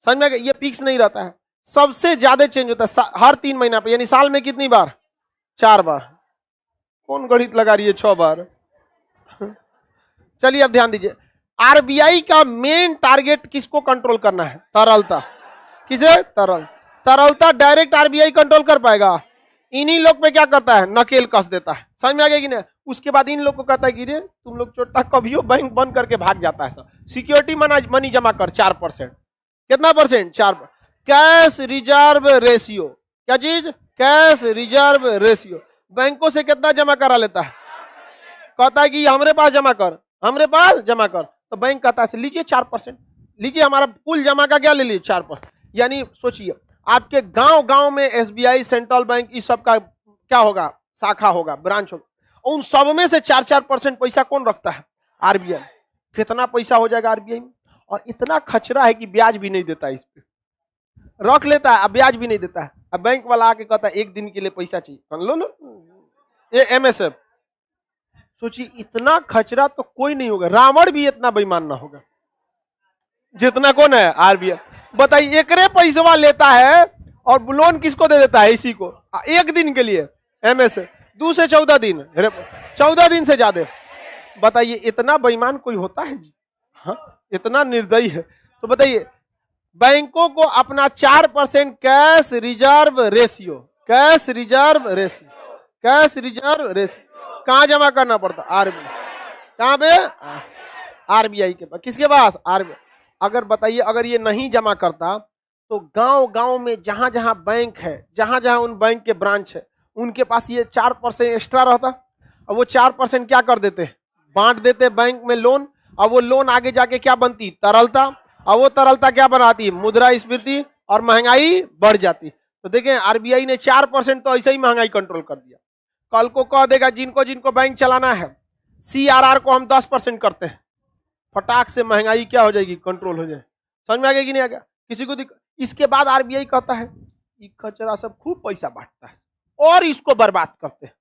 समझ में? ये फिक्स नहीं रहता है, सबसे ज्यादा चेंज होता है हर 3 महीना पे, यानी साल में कितनी बार? 4 बार। कौन गणित लगा रही है 6 बार? चलिए अब ध्यान दीजिए, आरबीआई का मेन टारगेट किसको कंट्रोल करना है? तरलता। किसे? तरलता डायरेक्ट आरबीआई कंट्रोल कर पाएगा? इन्हीं लोग पे क्या करता है? नकेल कस देता है। समझ में आ गया कि नहीं? उसके बाद इन लोग को कहता है कि रे तुम लोग छोटा कभियो बैंक बंद करके भाग जाता है सर, सिक्योरिटी मनी जमा कर 4%। कितना परसेंट? 4। कैश रिजर्व रेशियो, क्या चीज? Cash reserve ratio. बैंकों से कितना जमा करा लेता है? कहता है कि हमरे पास जमा कर, हमरे पास जमा कर, तो बैंक कहता है लीजिए 4%, लिखिए हमारा कुल जमा का क्या ले लीजिए 4%। यानी सोचिए आपके गांव गांव में एसबीआई, सेंट्रल बैंक, इस सब का क्या होगा, शाखा होगा, ब्रांच होगा। उन सब में से 4% पैसा कौन रखता है, आरबीआई। कितना पैसा हो जाएगा आरबीआई में, और इतना खचरा है कि ब्याज भी नहीं देता है, इस पे रख लेता है अब ब्याज भी नहीं देता है। अब बैंक वाला आके कहता है 1 दिन के लिए पैसा चाहिए, लो लो, ये एमएसएफ। सोचिए इतना खचरा तो कोई नहीं होगा, रावण भी इतना बेईमान ना होगा जितना कौन है, आरबीआई। बताइए एकरे पैसा लेता है और लोन किसको दे देता है, इसी को 1 दिन के लिए, एमएसएफ। 2 से 14 दिन, 14 दिन से ज्यादा। बताइए इतना बेईमान कोई होता है जी, हाँ इतना निर्दयी है। तो बताइए बैंकों को अपना 4% cash reserve ratio, cash reserve ratio, cash reserve ratio कहां जमा करना पड़ता, आरबीआई। कहां पे, आरबीआई के पास। किसके पास, आरबीआई। अगर बताइए अगर ये नहीं जमा करता तो गांव गांव में जहां जहां बैंक है, जहां जहां उन बैंक के ब्रांच है, उनके पास ये 4% एक्स्ट्रा रहता। और वो 4% क्या कर देते, बांट देते बैंक में लोन। और वो लोन आगे जाके क्या बनती, तरलता। और वो तरलता क्या बनाती, मुद्रास्फीति, और महंगाई बढ़ जाती। तो देखें आरबीआई ने 4% तो ऐसे ही महंगाई कंट्रोल कर दिया। कल को कह देगा जिनको जिनको बैंक चलाना है, सीआरआर को हम 10% करते हैं, फटाक से महंगाई क्या हो जाएगी, कंट्रोल हो जाए। समझ में आ गया कि नहीं आ गया, किसी को दिक्कत। इसके बाद आरबीआई कहता है ये खचरा सब खूब पैसा बांटता है और इसको बर्बाद करते हैं।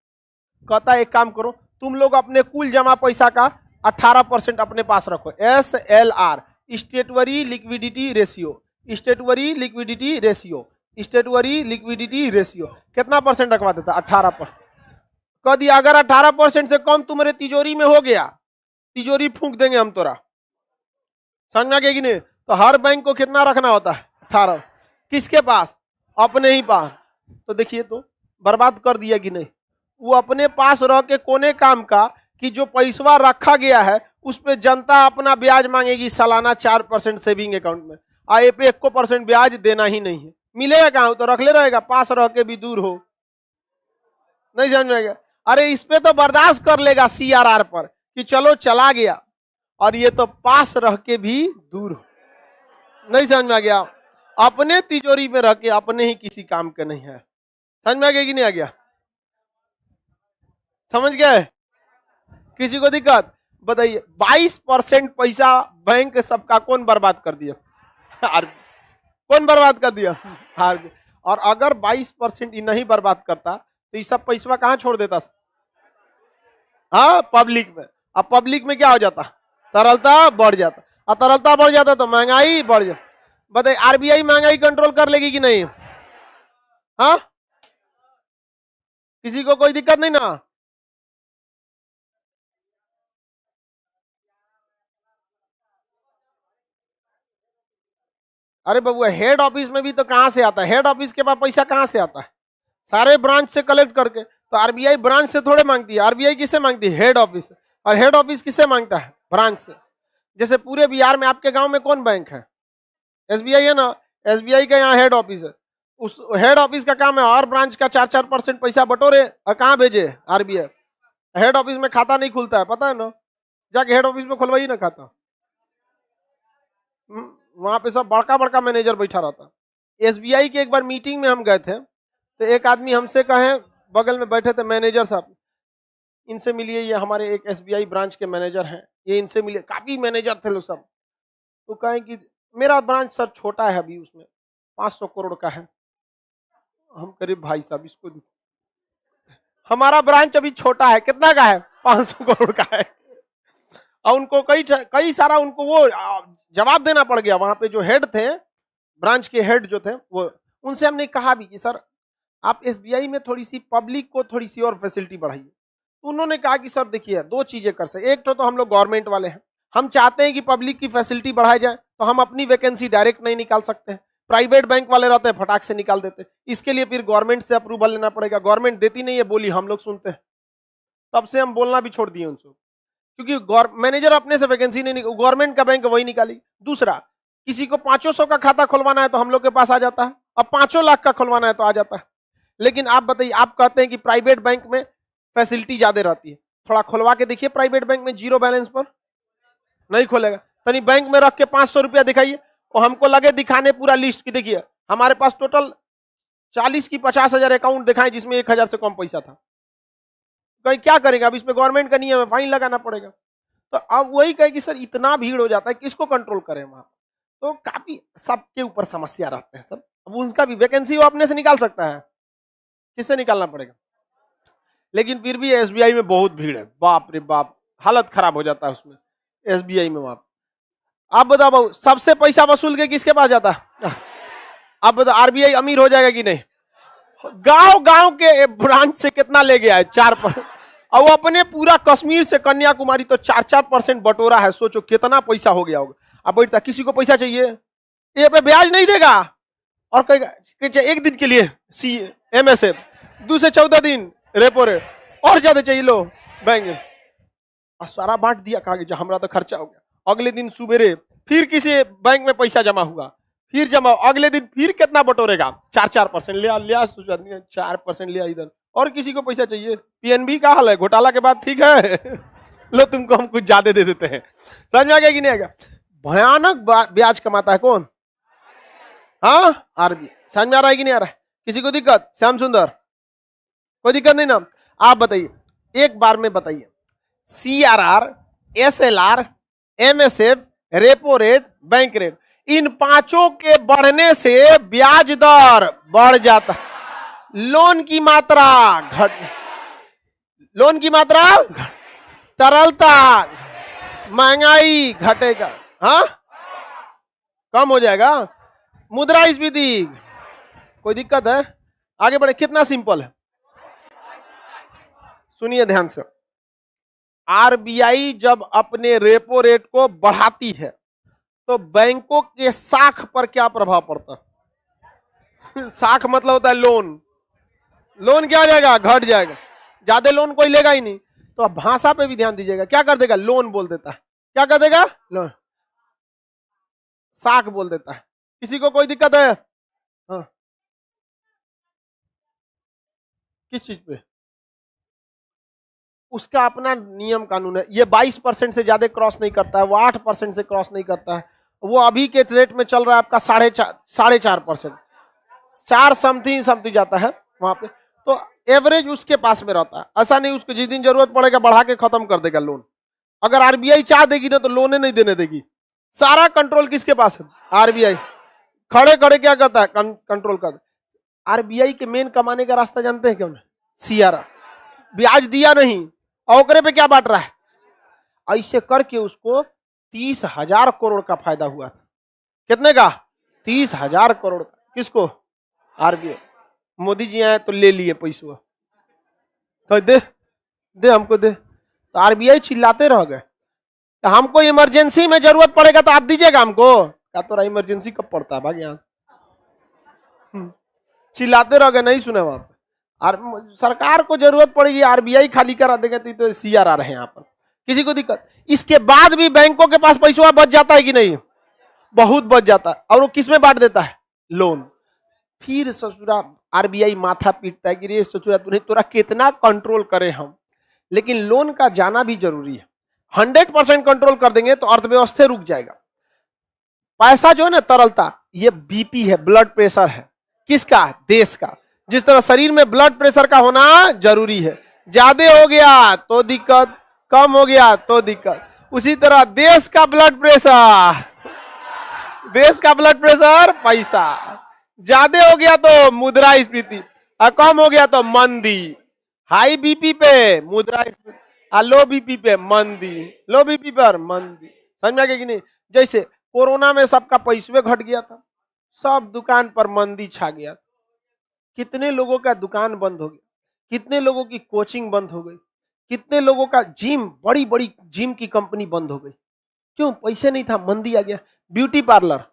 कहता है एक काम करो, तुम लोग अपने कुल जमा पैसा का 18% अपने पास रखो, SLR, statutory liquidity ratio, statutory liquidity ratio, statutory liquidity ratio. कितना परसेंट रखवा देता, 18%। कह दिया अगर 18% से कम तुम्हारे तिजोरी में हो गया, तिजोरी फूंक देंगे हम तोरा। समझ में आ गया कि नहीं। तो हर बैंक को कितना रखना होता है, 18। किसके पास, अपने ही पास। तो देखिए तो बर्बाद कर दिया कि नहीं। वो अपने पास रह के कोने काम का कि जो पैसा रखा गया है उस पे जनता अपना ब्याज मांगेगी सालाना 4% सेविंग अकाउंट में, आए पे 1% ब्याज देना ही नहीं है। मिलेगा कहां, तो रख ले रहेगा, पास रह के भी दूर हो। नहीं समझ में आएगा। अरे इस पे तो बर्दाश्त कर लेगा सीआरआर पर कि चलो चला गया, और ये तो पास रह के भी दूर हो। नहीं समझ में आ गया। अपने तिजोरी में रह के अपने ही किसी काम के नहीं है। समझ में आ गया कि नहीं आ गया, समझ गए, किसी को दिक्कत। बताइए 22% पैसा बैंक सबका कौन बर्बाद कर दिया, कौन बर्बाद कर दिया, और अगर 22% ही नहीं बर्बाद करता तो ये सब पैसा कहां छोड़ देता, हाँ पब्लिक में। अब पब्लिक में क्या हो जाता, तरलता बढ़ जाता, और तरलता बढ़ जाता तो महंगाई बढ़ जाता। बताइए आरबीआई महंगाई कंट्रोल कर लेगी कि नहीं, हाँ किसी को कोई दिक्कत नहीं ना। अरे बबुआ हेड ऑफिस में भी तो कहां से आता है, हेड ऑफिस के पास पैसा कहां से आता है, सारे ब्रांच से कलेक्ट करके। तो आरबीआई ब्रांच से थोड़े मांगती है, आरबीआई किससे मांगती है, हेड ऑफिस। और हेड ऑफिस किससे मांगता है, ब्रांच से। जैसे पूरे बिहार में आपके गांव में कौन बैंक है, एसबीआई है ना, एसबीआई का यहाँ हेड ऑफिस है। उस हेड ऑफिस का काम है और ब्रांच का 4% पैसा बटोरे और कहाँ भेजे, आरबीआई। हेड ऑफिस में खाता नहीं खुलता है, पता है ना, जाके हेड ऑफिस में खुलवाइए ना खाता। वहां पे सब बड़का बड़का मैनेजर बैठा रहता। एसबीआई की एक बार मीटिंग में हम गए थे, तो एक आदमी हमसे कहे, बगल में बैठे थे मैनेजर साहब, इनसे मिलिए, ये हमारे एक एसबीआई ब्रांच के मैनेजर हैं, ये इनसे मिलिए। काफी मैनेजर थे लोग सब। तो कहें कि मेरा ब्रांच सर छोटा है, अभी उसमें 500 करोड़ का है। हम करीब भाई साहब इसको हमारा ब्रांच अभी छोटा है, कितना का है, 500 करोड़ का है। और उनको कई सारा उनको वो जवाब देना पड़ गया। वहां पे जो हेड थे, ब्रांच के हेड जो थे, वो उनसे हमने कहा भी कि सर आप एसबीआई में थोड़ी सी पब्लिक को थोड़ी सी और फैसिलिटी बढ़ाइए। तो उन्होंने कहा कि सर देखिए 2 चीजें कर सकते। एक तो हम लोग गवर्नमेंट वाले हैं, हम चाहते हैं कि पब्लिक की फैसिलिटी बढ़ाई जाए, तो हम अपनी वैकेंसी डायरेक्ट नहीं निकाल सकते हैं। प्राइवेट बैंक वाले रहते हैं फटाक से निकाल देते हैं। इसके लिए फिर गवर्नमेंट से अप्रूवल लेना पड़ेगा, गवर्नमेंट देती नहीं है, बोली हम लोग सुनते हैं। तब से हम बोलना भी छोड़ दिए उनसे, क्योंकि मैनेजर अपने से वैकेंसी नहीं, गवर्नमेंट का बैंक वही निकाली। दूसरा, किसी को 500 का खाता खुलवाना है तो हम लोग के पास आ जाता है, अब 5 लाख का खुलवाना है तो आ जाता है। लेकिन आप बताइए, आप कहते हैं कि प्राइवेट बैंक में फैसिलिटी ज्यादा रहती है, थोड़ा खुलवा के देखिए प्राइवेट बैंक में, जीरो बैलेंस पर नहीं खोलेगा। तनी बैंक में रख के 500 रुपया दिखाइए, और हमको लगे दिखाने पूरा लिस्ट की, देखिए हमारे पास टोटल 40 की 50,000 अकाउंट दिखाए जिसमें 1,000 से कम पैसा था। कहीं क्या करेगा, अब इसमें गवर्नमेंट का नियम है, फाइन लगाना पड़ेगा। तो अब वही कहे कि सर इतना भीड़ हो जाता है, किसको कंट्रोल करें वहां। तो काफी सबके ऊपर समस्या रहते हैं सब। अब उनका भी वैकेंसी वो अपने से निकाल सकता है, किससे निकालना पड़ेगा। लेकिन फिर भी एसबीआई में बहुत भीड़ है, बाप रे बाप, हालत खराब हो जाता है उसमें एसबीआई में। वहां आप बताओ सबसे पैसा वसूल के किसके पास जाता है। आप बताओ आरबीआई अमीर हो जाएगा कि नहीं। गांव गांव के ब्रांच से कितना ले गया है, 4%। और वो अपने पूरा कश्मीर से कन्याकुमारी तो 4-4% बटोरा है। सोचो कितना पैसा हो गया होगा। अब बैठता किसी को पैसा चाहिए, ये पे ब्याज नहीं देगा और कहेगा एक दिन के लिए MSF, 2 से 14 दिन रेपो रेट, और ज्यादा चाहिए लो बैंक, और सारा बांट दिया, कहा कि हमारा तो खर्चा हो गया। अगले दिन सुबेरे फिर किसी बैंक में पैसा जमा हुआ, फिर जमा, अगले दिन फिर कितना बटोरेगा, 4-4% लिया 4% लिया इधर, और किसी को पैसा चाहिए। पीएनबी का हाल है, घोटाला के बाद ठीक है। लो तुमको हम कुछ ज्यादा दे देते हैं। समझ में आ गया कि नहीं आ गया। भयानक ब्याज कमाता है कौन, हाँ आरबीआई। समझ में आ रहा है कि नहीं आ रहा है। किसी को दिक्कत, श्याम सुंदर कोई दिक्कत नहीं ना। आप बताइए, एक बार में बताइए, CRR, SLR, MSF, repo rate, bank rate, इन पांचों के बढ़ने से ब्याज दर बढ़ जाता, लोन की मात्रा घट, लोन की मात्रा, तरलता, महंगाई घटेगा, हाँ कम हो जाएगा, मुद्रास्फीति। कोई दिक्कत है, आगे बढ़े। कितना सिंपल है, सुनिए ध्यान से। आरबीआई जब अपने रेपो रेट को बढ़ाती है तो बैंकों के साख पर क्या प्रभाव पड़ता है। साख मतलब होता है लोन, लोन क्या हो जाएगा, घट जाएगा, ज्यादा लोन कोई लेगा ही नहीं। तो अब भाषा पे भी ध्यान दीजिएगा, क्या कर देगा, लोन बोल देता है, क्या कर देगा, लोन, साख बोल देता है। किसी को कोई दिक्कत है, हाँ किस चीज पे, उसका अपना नियम कानून है। ये 22% से ज्यादा क्रॉस नहीं करता है, वो 8% से क्रॉस नहीं करता है। वो अभी के रेट में चल रहा है आपका 4.5%, 4 समथिंग जाता है वहां पे। तो एवरेज उसके पास में रहता है। ऐसा नहीं उसको जिस दिन जरूरत पड़ेगा बढ़ा के खत्म कर देगा लोन। अगर आरबीआई चाह देगी ना तो लोन नहीं देने देगी। सारा कंट्रोल किसके पास है, आरबीआई। खड़े खड़े क्या करता है, कंट्रोल कर। आरबीआई के मेन कमाने का रास्ता जानते हैं क्या, CRR, ब्याज दिया नहीं और ओकरे पे क्या बांट रहा है। ऐसे करके उसको 30,000 करोड़ का फायदा हुआ था। कितने का, 30,000 करोड़ का। किसको, आरबीआई। मोदी जी आए तो ले लिए पैसा, कह दे दे हमको दे। तो आरबीआई चिल्लाते रह गए, तो हमको इमरजेंसी में जरूरत पड़ेगा तो आप दीजिएगा हमको। क्या तो इमरजेंसी कब पड़ता है, भाग यहाँ। चिल्लाते रह गए, नहीं सुने वहां पे। सरकार को जरूरत पड़ेगी, आरबीआई खाली करा देगा तो CRR है यहाँ पर। किसी को दिक्कत। इसके बाद भी बैंकों के पास पैसा बच जाता है कि नहीं, बहुत बच जाता है। और वो किस में बांट देता है, लोन। फिर ससुरा आरबीआई माथा पीटता है कि रे ससुरा तूने तोरा कितना कंट्रोल करे हम। लेकिन लोन का जाना भी जरूरी है। 100% कंट्रोल कर देंगे तो अर्थव्यवस्था रुक जाएगा। पैसा जो है ना, तरलता, ये बीपी है, ब्लड प्रेशर है। किसका, देश का। जिस तरह शरीर में ब्लड प्रेशर का होना जरूरी है, ज्यादा हो गया तो दिक्कत, कम हो गया तो दिक्कत, उसी तरह देश का ब्लड प्रेशर, देश का ब्लड प्रेशर पैसा, ज्यादा हो गया तो मुद्रास्फीति, और कम हो गया तो मंदी। हाई बीपी पे मुद्रास्फीति, लो बीपी पे मंदी, लो बीपी पर मंदी। समझ में आ गया कि नहीं। जैसे कोरोना में सबका पैसे घट गया था, सब दुकान पर मंदी छा गया, कितने लोगों का दुकान बंद हो गया, कितने लोगों की कोचिंग बंद हो गई, कितने लोगों का जिम, बड़ी बड़ी जिम की कंपनी बंद हो गई। क्यों, पैसे नहीं था, मंदी आ गया। ब्यूटी पार्लर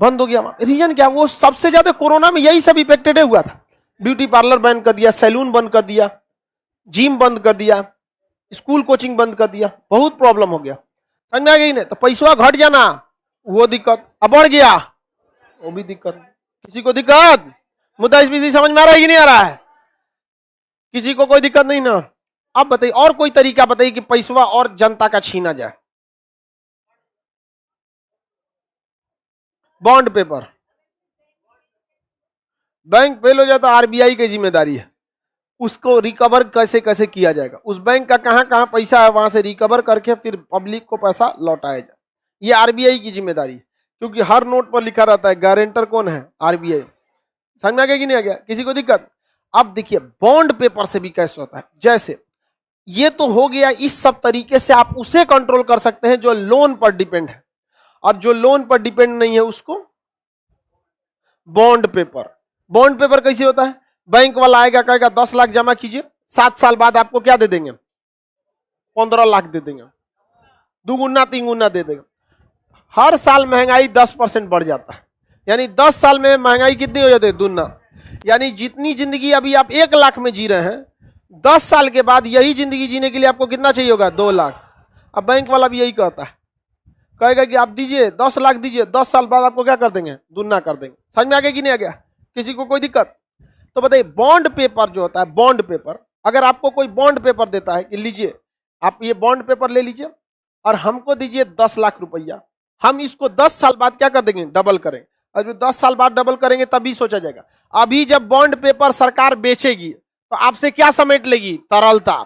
बंद हो गया। रीजन क्या, वो सबसे ज्यादा कोरोना में यही सब इफेक्टेड हुआ था। ब्यूटी पार्लर बंद कर दिया, सैलून बंद कर दिया, जिम बंद कर दिया, स्कूल कोचिंग बंद कर दिया, बहुत प्रॉब्लम हो गया। समझ में आ गई नहीं। तो पैसा घट जाना वो दिक्कत, अब बढ़ गया वो भी दिक्कत। किसी को दिक्कत, मुद्रास्फीति समझ में आ रहा है कि नहीं आ रहा है। किसी को कोई दिक्कत नहीं ना। अब बताइए और कोई तरीका बताइए कि पैसा और जनता का छीना जाए। बॉन्ड पेपर, बैंक फेल हो जाए तो आरबीआई की जिम्मेदारी है, उसको रिकवर कैसे कैसे किया जाएगा, उस बैंक का कहां कहां पैसा है वहां से रिकवर करके फिर पब्लिक को पैसा लौटाया जाए, ये आरबीआई की जिम्मेदारी है। क्योंकि हर नोट पर लिखा रहता है गारंटर कौन है, आरबीआई। समझ में आ गया कि नहीं आ गया, किसी को दिक्कत? अब देखिए बॉन्ड पेपर से भी कैसे होता है, जैसे ये तो हो गया, इस सब तरीके से आप उसे कंट्रोल कर सकते हैं जो लोन पर डिपेंड है, और जो लोन पर डिपेंड नहीं है उसको बॉन्ड पेपर। बॉन्ड पेपर कैसे होता है, बैंक वाला आएगा कहेगा 10 लाख जमा कीजिए, 7 साल बाद आपको क्या दे देंगे, 15 लाख दे देंगे, दुगुना 3 गुना दे देंगे। हर साल महंगाई 10% बढ़ जाता है, यानी 10 साल में महंगाई कितनी हो जाती है, दुगना। यानी जितनी जिंदगी अभी आप 1 लाख में जी रहे हैं, 10 साल के बाद यही जिंदगी जीने के लिए आपको कितना चाहिए होगा, 2 लाख। अब बैंक वाला भी यही कहता है, कहेगा कि आप दीजिए 10 लाख दीजिए, 10 साल बाद आपको क्या कर देंगे, दुगना कर देंगे। समझ में आ गया कि नहीं आ गया, किसी को कोई दिक्कत? तो बताइए बॉन्ड पेपर जो होता है, बॉन्ड पेपर, अगर आपको कोई बॉन्ड पेपर देता है कि लीजिए आप ये बॉन्ड पेपर ले लीजिए और हमको दीजिए 10 लाख रुपया, हम इसको 10 साल बाद क्या कर देंगे, डबल करेंगे। और जो 10 साल बाद डबल करेंगे तभी सोचा जाएगा। अभी जब बॉन्ड पेपर सरकार बेचेगी तो आपसे क्या समेट लेगी, तरलता।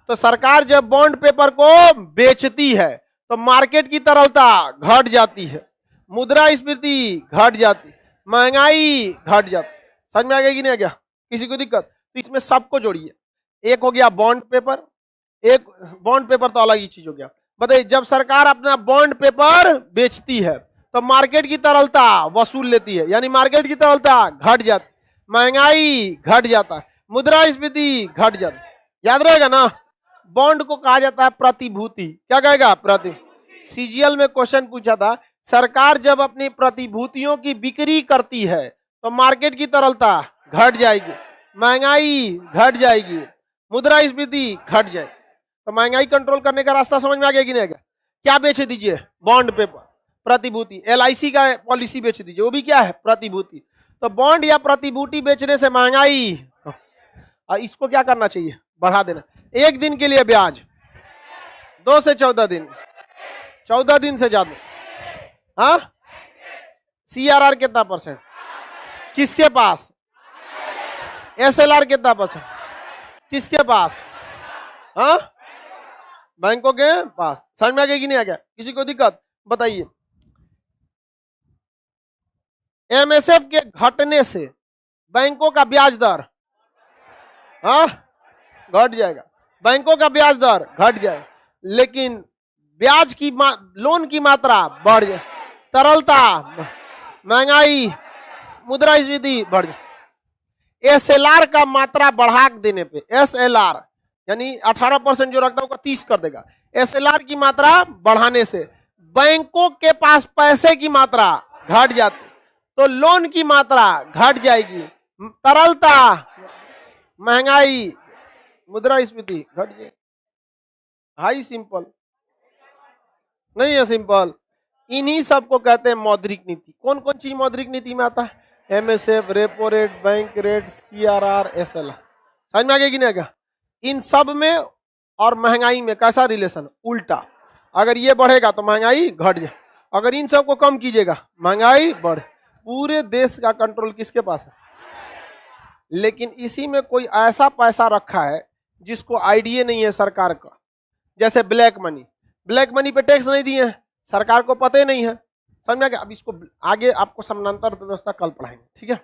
तो सरकार जब बॉन्ड पेपर को बेचती है तो मार्केट की तरलता घट जाती है, मुद्रास्फीति घट जाती, महंगाई घट जाती। समझ में आ गया कि नहीं आ गया, किसी को दिक्कत? तो इसमें सबको जोड़िए, एक हो गया बॉन्ड पेपर, एक बॉन्ड पेपर तो अलग ही चीज हो गया। बताइए जब सरकार अपना बॉन्ड पेपर बेचती है तो मार्केट की तरलता वसूल लेती है, यानी मार्केट की तरलता घट जाती, महंगाई घट जाता है, मुद्रास्फीति घट जाती। याद रहेगा ना, बॉन्ड को कहा जाता है प्रतिभूति। क्या कहेगा, प्रतिभूति। सीजीएल में क्वेश्चन पूछा था, सरकार जब अपनी प्रतिभूतियों की बिक्री करती है तो मार्केट की तरलता घट जाएगी, महंगाई घट जाएगी, मुद्रास्फीति घट जाएगी। तो महंगाई कंट्रोल करने का रास्ता समझ में आ गया कि नहीं आ गया? क्या बेच दीजिए, बॉन्ड पेपर, प्रतिभूति। एलआईसी का पॉलिसी बेच दीजिए, वो भी क्या है, प्रतिभूति। तो बॉन्ड या प्रतिभूति बेचने से महंगाई, इसको क्या करना चाहिए, बढ़ा देना। 1 दिन के लिए ब्याज 2 से 14 दिन, 14 दिन से ज्यादा। हाँ, सीआरआर कितना %, किसके पास, एसएलआर कितना %, किसके पास, हाँ, बैंकों के पास। समझ में आ गया कि नहीं आ गया, किसी को दिक्कत? बताइए एमएसएफ के घटने से बैंकों का ब्याज दर, हाँ, घट जाएगा, बैंकों का ब्याज दर घट जाएगा, लेकिन ब्याज की लोन की मात्रा बढ़ जाए, तरलता, महंगाई, मुद्रास्फीति बढ़ जाए। एसएलआर का मात्रा बढ़ा देने पे, एसएलआर यानी 18% जो रखता है उसका 30 कर देगा। एसएलआर की मात्रा बढ़ाने से बैंकों के पास पैसे की मात्रा घट जाती, तो लोन की मात्रा घट जाएगी, तरलता, महंगाई, मुद्रास्फीति घट जाएगी। हाई सिंपल नहीं है, सिंपल। इन्हीं सब को कहते हैं मौद्रिक नीति। कौन कौन चीज मौद्रिक नीति में आता है, MSF, repo rate, bank rate, CRR, SLR. समझ में आ गया कि नहीं आ गया? इन सब में और महंगाई में कैसा रिलेशन, उल्टा। अगर ये बढ़ेगा तो महंगाई घट जाए, अगर इन सब को कम कीजिएगा महंगाई बढ़े। पूरे देश का कंट्रोल किसके पास है? लेकिन इसी में कोई ऐसा पैसा रखा है जिसको आइडिया नहीं है सरकार का, जैसे ब्लैक मनी। ब्लैक मनी पे टैक्स नहीं दिए हैं, सरकार को पता ही नहीं है। समझ में आ गया? अब इसको आगे आपको समानांतर व्यवस्था कल पढ़ाएंगे, ठीक है।